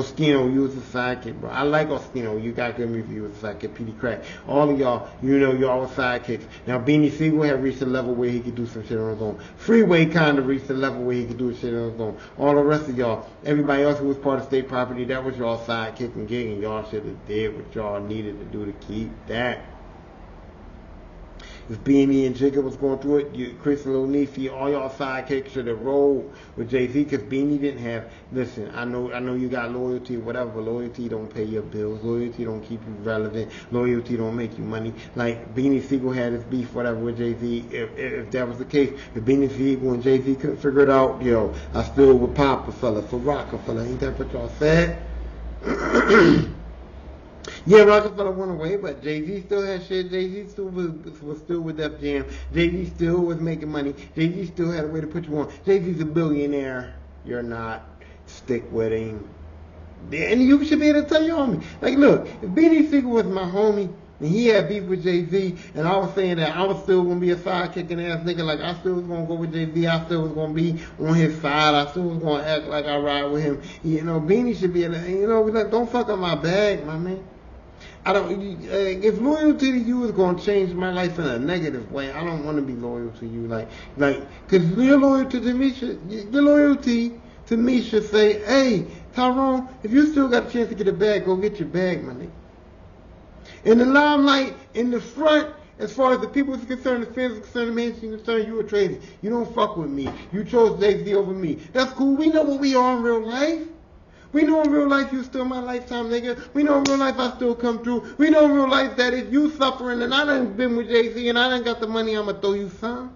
Oskino, you was a sidekick, bro. I like Oskino. You got good review as a sidekick. Petey Crack. All of y'all, you know y'all were sidekicks. Now, Beanie Siegel had reached a level where he could do some shit on his own. Freeway kind of reached a level where he could do shit on his own. All the rest of y'all, everybody else who was part of state property, that was y'all sidekick and gig, and y'all should have did what y'all needed to do to keep that. If Beanie and Jigga was going through it, Chris and Lil Niecy, all y'all sidekicks should have rolled with Jay-Z because Beanie didn't have, listen, I know you got loyalty or whatever, but loyalty don't pay your bills, loyalty don't keep you relevant, loyalty don't make you money. Like Beanie Siegel had his beef, whatever, with Jay-Z. If that was the case, if Beanie Siegel and Jay-Z couldn't figure it out, yo, I still would pop a fella for Rockefeller. Ain't that what y'all said? Yeah, Rockefeller went away, but Jay-Z still had shit. Jay-Z still was still with Def Jam. Jay-Z still was making money. Jay-Z still had a way to put you on. Jay-Z's a billionaire. You're not. Stick with him. And you should be able to tell your homie. Like, look, if Beanie Siegel was my homie, and he had beef with Jay-Z, and I was saying that I was still going to be a side-kicking ass nigga, like I still was going to go with Jay-Z, I still was going to be on his side, I still was going to act like I ride with him. You know, Beanie should be, like, don't fuck up my bag, my man. I don't. If loyalty to you is going to change my life in a negative way, I don't want to be loyal to you. Because your loyalty to me should say, hey, Tyrone, if you still got a chance to get a bag, go get your bag, my nigga. In the limelight, in the front, as far as the people is concerned, the fans are concerned, the mainstream is concerned, you a traitor. You don't fuck with me. You chose Jay-Z over me. That's cool. We know what we are in real life. We know in real life you still my lifetime nigga. We know in real life I still come through. We know in real life that if you suffering and I done been with Jay-Z and I done got the money, I'ma throw you some.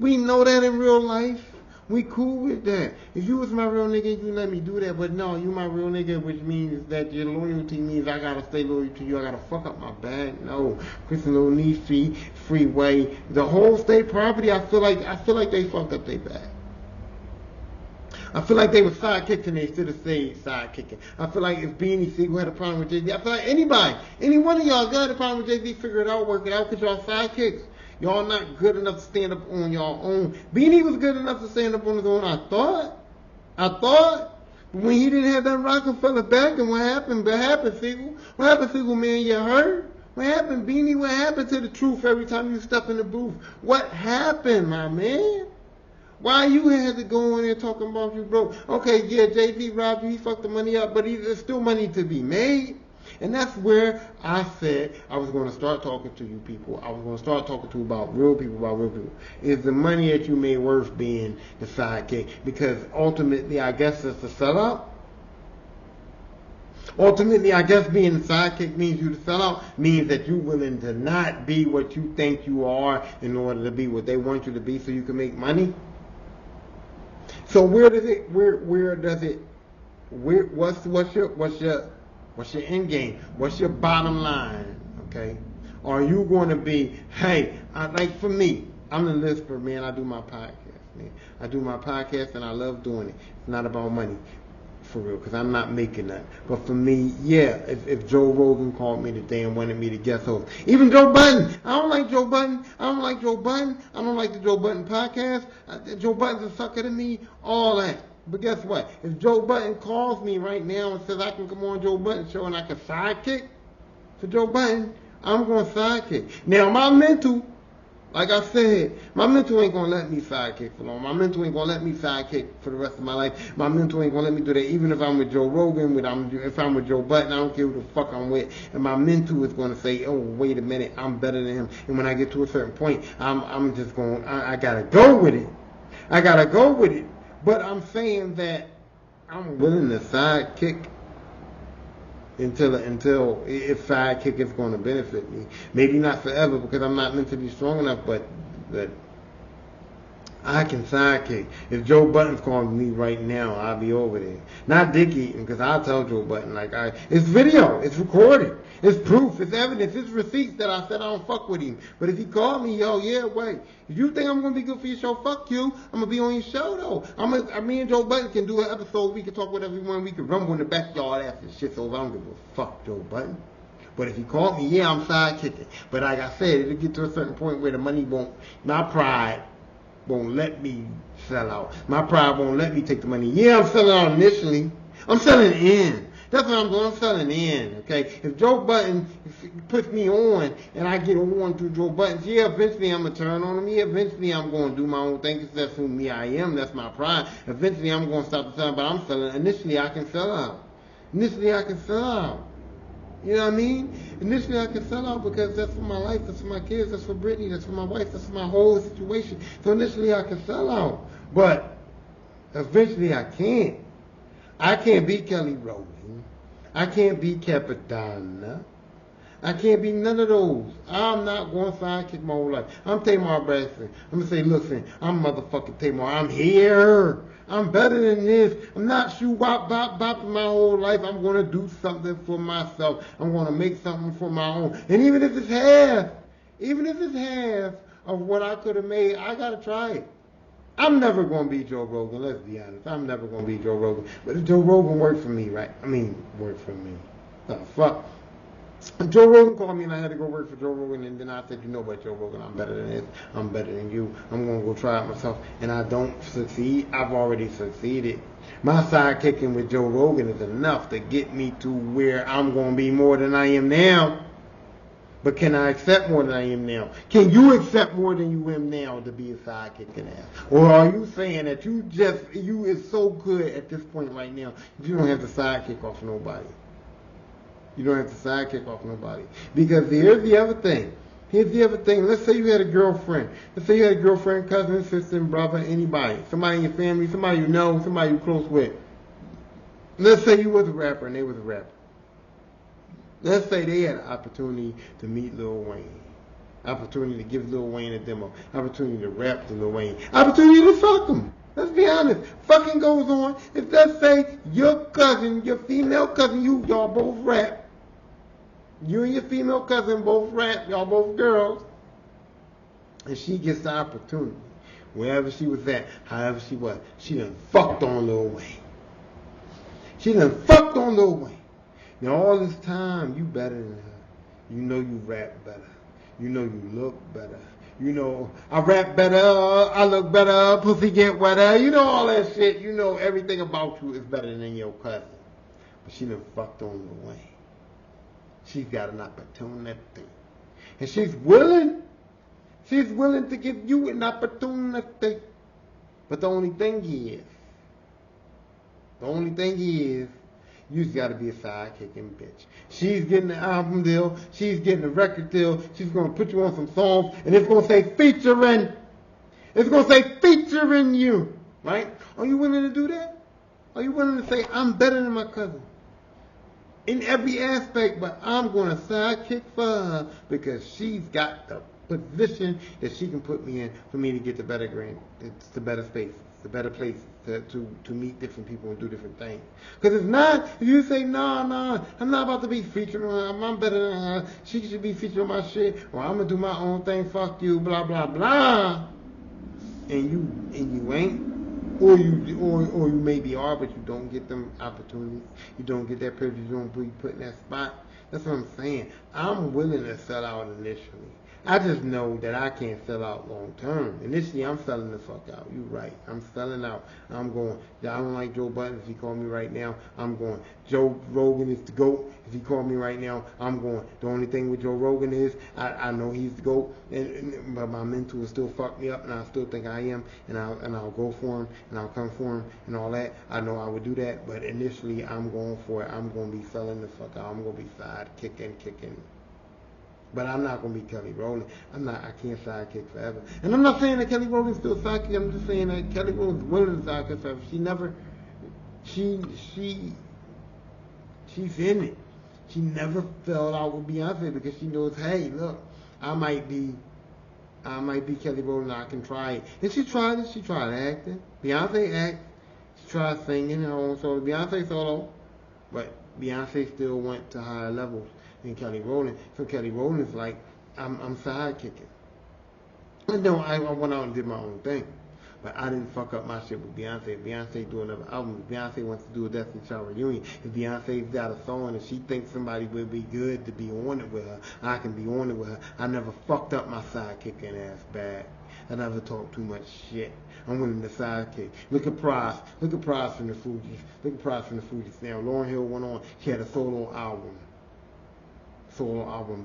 We know that in real life. We cool with that. If you was my real nigga, you let me do that. But no, you my real nigga, which means that your loyalty means I gotta stay loyal to you. I gotta fuck up my bag. No. Chris and Lil Niecy, Freeway, the whole state property, I feel like they fucked up their bag. I feel like they were sidekicks and they should have stayed sidekicking. I feel like if Beanie Siegel had a problem with Jay-Z, I feel like any one of y'all got a problem with Jay-Z, figure it out, work it out, because y'all sidekicks. Y'all not good enough to stand up on y'all own. Beanie was good enough to stand up on his own, I thought. But when he didn't have that Rockefeller back, and what happened, Siegel? What happened, Siegel, man? You heard? What happened, Beanie? What happened to the truth every time you step in the booth? What happened, my man? Why you had to go in there talking about you broke? Okay, yeah, Jay-Z robbed you, he fucked the money up, but there's still money to be made. And that's where I said I was going to start talking to you people. I was going to start talking to you about real people. Is the money that you made worth being the sidekick? Because ultimately, I guess it's a sellout. Ultimately, I guess being the sidekick means you to sell out, means that you're willing to not be what you think you are in order to be what they want you to be so you can make money. So what's your end game? What's your bottom line? Okay? Are you going to be, hey, like for me, I'm the listener, man. I do my podcast, man. I do my podcast and I love doing it. It's not about money, for real, because I'm not making that. But for me, yeah, if Joe Rogan called me today and wanted me to guest host, even Joe Budden, I don't like Joe Budden. I don't like the Joe Budden podcast. Joe Budden's a sucker to me, all that. But guess what? If Joe Budden calls me right now and says I can come on Joe Budden's show and I can sidekick for Joe Budden, I'm going to sidekick. Now, my mental Like I said, my mentor ain't gonna let me sidekick for long. My mentor ain't gonna let me sidekick for the rest of my life. My mentor ain't gonna let me do that even if I'm with Joe Rogan, if I'm with Joe Button, I don't care who the fuck I'm with. And my mentor is gonna say, oh, wait a minute, I'm better than him. And when I get to a certain point, I'm just going, I gotta go with it. I gotta go with it. But I'm saying that I'm willing to sidekick until if sidekick is going to benefit me. Maybe not forever because I'm not mentally strong enough, but I can sidekick. If Joe Button's calling me right now, I'll be over there. Not dick eating, because I'll tell Joe Button, it's video, it's recorded, it's proof, it's evidence, it's receipts that I said I don't fuck with him. But if he called me, wait, if you think I'm going to be good for your show, fuck you. I'm going to be on your show, though. Me and Joe Button can do an episode, we can talk with everyone, we can rumble in the backyard after the shit's over. I don't give a fuck, Joe Button. But if he called me, I'm sidekicking. But like I said, it'll get to a certain point where the money my pride won't let me sell out. My pride won't let me take the money. I'm selling out initially. I'm selling in. That's what I'm doing. I'm selling in. Okay. If Joe Button puts me on and I get on through Joe Button, eventually I'm gonna turn on him. Eventually I'm gonna do my own thing because that's who me I am. That's my pride. Eventually I'm gonna stop the selling, but I'm selling. Initially I can sell out. You know what I mean? Initially, I can sell out because that's for my life, that's for my kids, that's for Brittany, that's for my wife, that's for my whole situation. So initially, I can sell out. But eventually, I can't. I can't be Kelly Rowland. I can't be Capadonna. I can't be none of those. I'm not going to sidekick my whole life. I'm Tamar Braxton. I'm going to say, listen, I'm motherfucking Tamar. I'm here. I'm better than this. I'm not bopping my whole life. I'm going to do something for myself. I'm going to make something for my own. And even if it's half of what I could have made, I got to try it. I'm never going to be Joe Rogan. Let's be honest. I'm never going to be Joe Rogan. But if Joe Rogan worked for me, right? Worked for me. The fuck? Joe Rogan called me and I had to go work for Joe Rogan, and then I said, you know what, Joe Rogan, I'm better than this, I'm better than you, I'm going to go try it myself, and I don't succeed, I've already succeeded. My sidekicking with Joe Rogan is enough to get me to where I'm going to be more than I am now. But can I accept more than I am now? Can you accept more than you am now to be a sidekicking ass? Or are you saying that you is so good at this point right now, you don't have to sidekick off nobody? You don't have to sidekick off nobody. Because here's the other thing. Let's say you had a girlfriend. Cousin, sister, brother, anybody. Somebody in your family, somebody you know, somebody you're close with. Let's say you was a rapper and they was a rapper. Let's say they had an opportunity to meet Lil Wayne. Opportunity to give Lil Wayne a demo. Opportunity to rap to Lil Wayne. Opportunity to fuck him. Let's be honest. Fucking goes on. If let's say your cousin, your female cousin, y'all both rap. You and your female cousin both rap. Y'all both girls. And she gets the opportunity. Wherever she was at, however she was. She done fucked on Lil Wayne. Now all this time, you better than her. You know you rap better. You know you look better. You know, I rap better, I look better, pussy get wetter. You know all that shit. You know everything about you is better than your cousin. But she done fucked on Lil Wayne. She's got an opportunity. And she's willing to give you an opportunity. But the only thing is, you just gotta be a sidekicking bitch. She's getting the album deal. She's getting the record deal. She's gonna put you on some songs, and it's gonna say featuring. It's gonna say featuring you, right? Are you willing to do that? Are you willing to say I'm better than my cousin in every aspect, but I'm gonna sidekick for her because she's got the position that she can put me in for me to get the better grant. It's the better spaces, the better places to meet different people and do different things. Because if you say, nah, I'm not about to be featured on her, I'm better than her, she should be featured on my shit, or I'm going to do my own thing, fuck you, blah, blah, blah, and you ain't, or you maybe are, but you don't get them opportunities, you don't get that privilege, you don't be put in that spot, That's what I'm saying. I'm willing to sell out initially. I just know that I can't sell out long term. Initially, I'm selling the fuck out. You right. I'm selling out. I'm going. I don't like Joe Budden. If he call me right now, I'm going. Joe Rogan is the GOAT. If he call me right now, I'm going. The only thing with Joe Rogan is I know he's the GOAT, but my mental will still fuck me up, and I still think I am, and I'll go for him, and I'll come for him, and all that. I know I would do that, but initially, I'm going for it. I'm going to be selling the fuck out. I'm going to be kicking. But I'm not gonna be Kelly Rowland. I can't sidekick forever. And I'm not saying that Kelly Rowland's still sidekick. I'm just saying that Kelly Rowland's willing to sidekick forever. She's in it. She never fell out with Beyonce because she knows, hey, look, I might be Kelly Rowland. I can try it. And she tried it. She tried acting. Beyonce acts. She tried singing her own solo. Beyonce solo, but Beyonce still went to higher levels than Kelly Rowland. So Kelly Rowland's like, I'm sidekicking. And no, I went out and did my own thing. But I didn't fuck up my shit with Beyonce. If Beyonce do another album, if Beyonce wants to do a Destiny Child reunion, if Beyonce's got a song and she thinks somebody would be good to be on it with her, I can be on it with her. I never fucked up my sidekicking ass bag. I never talk too much shit. I'm willing to sidekick. Look at Price. Look at Price from the Fugees. Look at Price from the Fugees. Now, Lauryn Hill went on. She had a solo album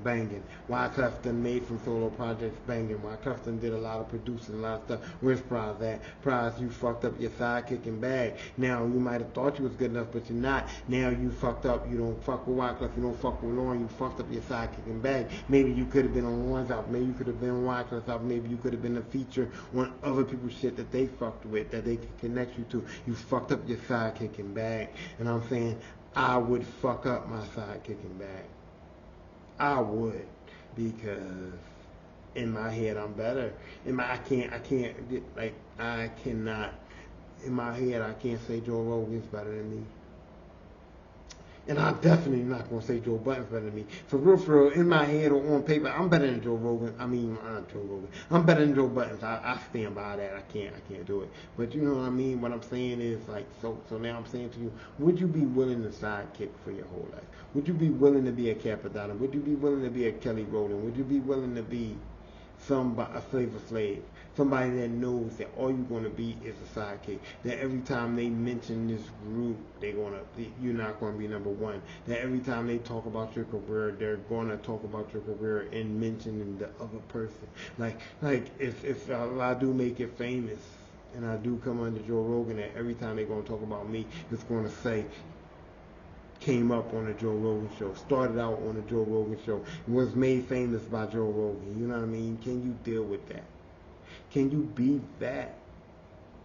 banging. Wyclef done made from solo projects banging. Wyclef done did a lot of producing, a lot of stuff. Where's Prize at? Prize, you fucked up your sidekicking bag. Now, you might have thought you was good enough, but you're not. Now you fucked up. You don't fuck with Wyclef. You don't fuck with Lauryn. You fucked up your sidekicking bag. Maybe you could have been on Lauryn's album. Maybe you could have been on Wyclef's album. Maybe you could have been a feature on other people's shit that they fucked with, that they could connect you to. You fucked up your sidekicking bag. And I'm saying, I would fuck up my sidekicking bag. I would, because in my head I'm better. In my head I can't say Joe Rogan's better than me. And I'm definitely not going to say Joe Budden's better than me. For real, in my head or on paper, I'm better than Joe Rogan. Not Joe Rogan. I'm better than Joe Budden's. I stand by that. I can't do it. But you know what I mean? What I'm saying is, like, so now I'm saying to you, would you be willing to sidekick for your whole life? Would you be willing to be a Capadonna? Would you be willing to be a Kelly Rowland? Would you be willing to be a Flavor Flav? Somebody that knows that all you're going to be is a sidekick. That every time they mention this group, you're not going to be number one. That every time they talk about your career, they're going to talk about your career and mentioning the other person. Like if I do make it famous and I do come under Joe Rogan, that every time they're going to talk about me, it's going to say, came up on the Joe Rogan show, started out on the Joe Rogan show, was made famous by Joe Rogan. You know what I mean? Can you deal with that? Can you be that?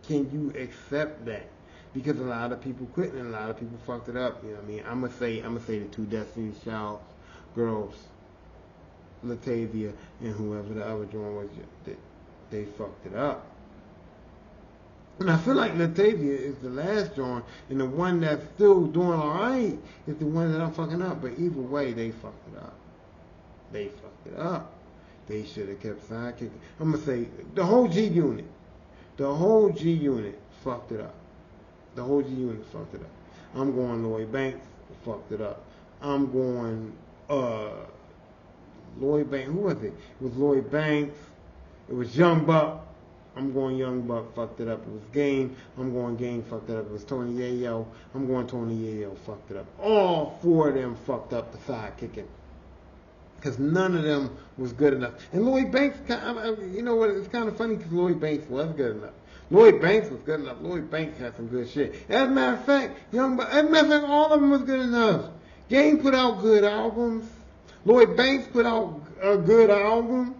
Can you accept that? Because a lot of people quit and a lot of people fucked it up. You know what I mean? I'm gonna say the two Destiny's Child girls, Latavia and whoever the other joint was, they fucked it up. And I feel like Latavia is the last joint, and the one that's still doing alright is the one that I'm fucking up. But either way, they fucked it up. They fucked it up. They should have kept sidekicking. I'm going to say, the whole G Unit fucked it up. The whole G Unit fucked it up. I'm going Lloyd Banks, fucked it up. I'm going, Lloyd Banks, who was it? It was Lloyd Banks. It was Young Buck. I'm going Young Buck, fucked it up. It was Game. I'm going Game, fucked it up. It was Tony Yayo. I'm going Tony Yayo, fucked it up. All four of them fucked up the sidekicking. Because none of them was good enough. And Lloyd Banks, you know what, it's kind of funny because Lloyd Banks was good enough. Lloyd Banks was good enough. Lloyd Banks had some good shit. As a matter of fact, all of them was good enough. Game put out good albums. Lloyd Banks put out a good album.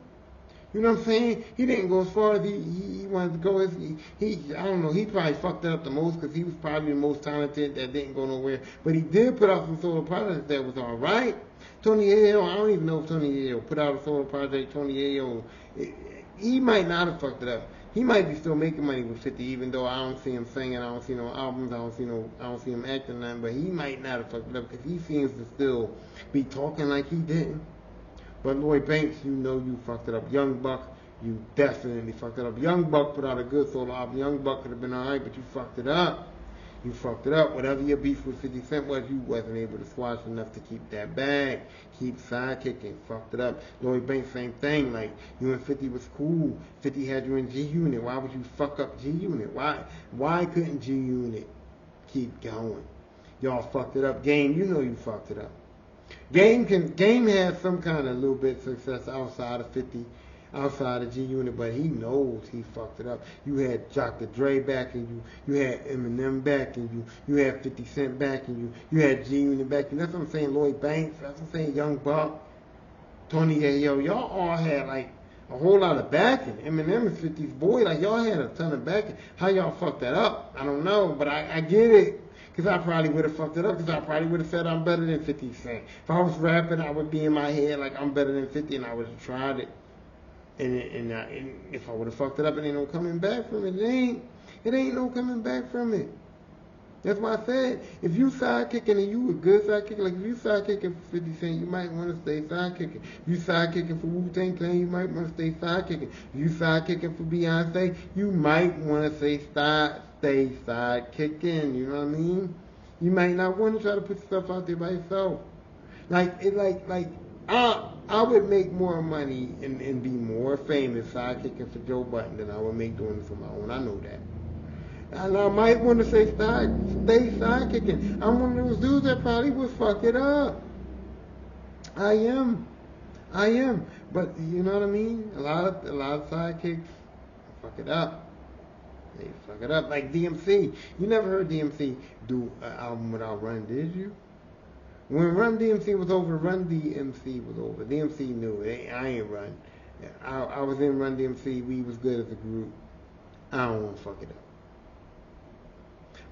You know what I'm saying? He didn't go as far as he wanted to go. I don't know, he probably fucked it up the most because he was probably the most talented that didn't go nowhere. But he did put out some solo projects that was alright. Tony Yayo, I don't even know if Tony Yayo put out a solo project. Tony Yayo, he might not have fucked it up. He might be still making money with 50, even though I don't see him singing, I don't see no albums, I don't see him acting nothing. But he might not have fucked it up because he seems to still be talking like he didn't. But Lloyd Banks, you know you fucked it up. Young Buck, you definitely fucked it up. Young Buck put out a good solo album. Young Buck could have been alright, but you fucked it up. You fucked it up. Whatever your beef with 50 Cent was, you wasn't able to squash enough to keep that bag. Keep sidekicking. Fucked it up. Lloyd Banks, same thing. Like, you and 50 was cool. 50 had you in G Unit. Why would you fuck up G Unit? Why couldn't G Unit keep going? Y'all fucked it up. Game, you know you fucked it up. Game had some kind of little bit of success outside of 50, outside of G Unit, but he knows he fucked it up. You had Dr. Dre backing you had Eminem backing you had 50 Cent backing you had G Unit backing you. That's what I'm saying. Lloyd Banks, that's what I'm saying. Young Buck, Tony Ayo, y'all all had like a whole lot of backing. Eminem is 50's boy, like y'all had a ton of backing. How y'all fucked that up? I don't know, but I get it. Because I probably would have fucked it up, because I probably would have said I'm better than 50 Cent. If I was rapping, I would be in my head like I'm better than 50, and I would have tried it. And if I would have fucked it up, it ain't no coming back from it. It ain't no coming back from it. That's why I said, if you sidekicking and you a good sidekick, like if you sidekicking for 50 Cent, you might want to stay sidekicking. If you sidekicking for Wu-Tang Clan, you might want to stay sidekicking. If you sidekicking for Beyonce, you might want to stay sidekicking. You know what I mean? You might not want to try to put stuff out there by yourself. I would make more money and be more famous sidekicking for Joe Budden than I would make doing it for my own. I know that. And I might want to stay sidekicking. I'm one of those dudes that probably would fuck it up. I am. But you know what I mean? A lot of sidekicks fuck it up. They fuck it up. Like DMC. You never heard DMC do an album without Run, did you? When Run DMC was over, Run DMC was over. DMC knew it. I ain't Run. I was in Run DMC. We was good as a group. I don't want to fuck it up.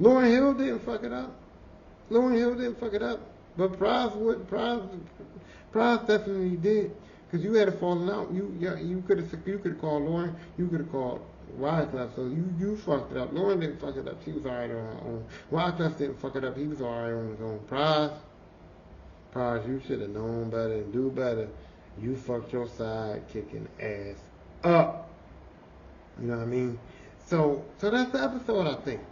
Lauryn Hill didn't fuck it up. But Prize definitely did. Because you had a falling out. You could have called Lauryn. You could have called Wyclef. So you fucked it up. Lauryn didn't fuck it up. She was alright on her own. Wyclef didn't fuck it up. He was alright on his own. Prize, you should have known better and do better. You fucked your side kicking ass up. You know what I mean? So that's the episode, I think.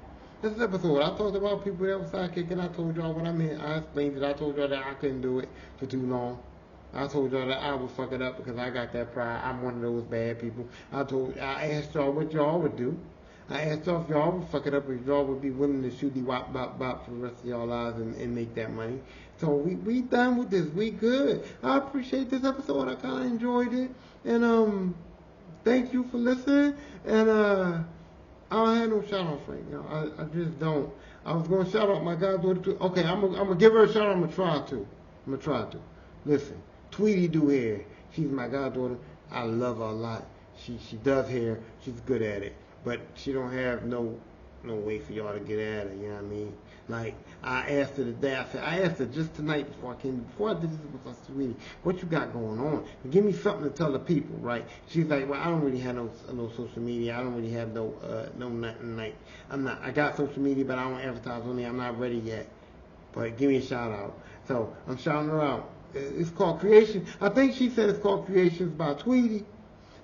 This episode, I talked about people that were sidekicking. I told y'all what I meant. I explained it. I told y'all that I couldn't do it for too long. I told y'all that I would fuck it up because I got that pride. I'm one of those bad people. I asked y'all what y'all would do. I asked y'all if y'all would fuck it up, if y'all would be willing to shoot the wop bop bop for the rest of y'all lives and make that money. So we done with this. We good. I appreciate this episode. I kind of enjoyed it. And thank you for listening. And I don't have no shout out right now. I just don't. I was going to shout out my goddaughter too. Okay, I'm going to give her a shout out. I'm going to try to. Listen, Tweety do hair. She's my goddaughter. I love her a lot. She does hair. She's good at it. But she don't have no way for y'all to get at her, you know what I mean? Like, I asked her today, I asked her just tonight before I did this with us, Tweety, what you got going on? Give me something to tell the people, right? She's like, well, I don't really have no social media. I don't really have no nothing. Like, I got social media, but I don't advertise on there. I'm not ready yet. But give me a shout out. So, I'm shouting her out. It's called Creation. I think she said it's called Creations by Tweety.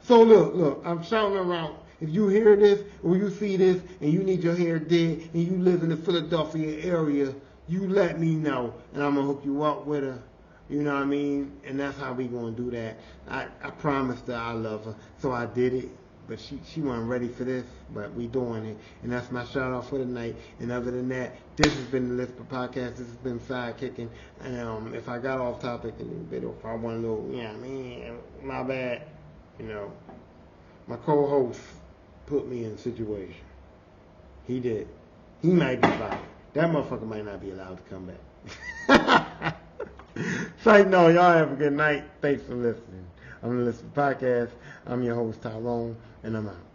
So, look, I'm shouting her out. If you hear this or you see this and you need your hair did and you live in the Philadelphia area, you let me know and I'm going to hook you up with her. You know what I mean? And that's how we going to do that. I promised her I love her, so I did it. But she wasn't ready for this, but we doing it. And that's my shout out for the night. And other than that, this has been the Lisper Podcast. This has been Sidekicking. And if I got off topic a little bit, or if I went a little, you know what I mean, my bad. You know, my co-host put me in a situation. He did. He might be fired. That motherfucker might not be allowed to come back. So, no, y'all have a good night. Thanks for listening. I'm the Lisper Podcast. I'm your host, Tyrone, and I'm out.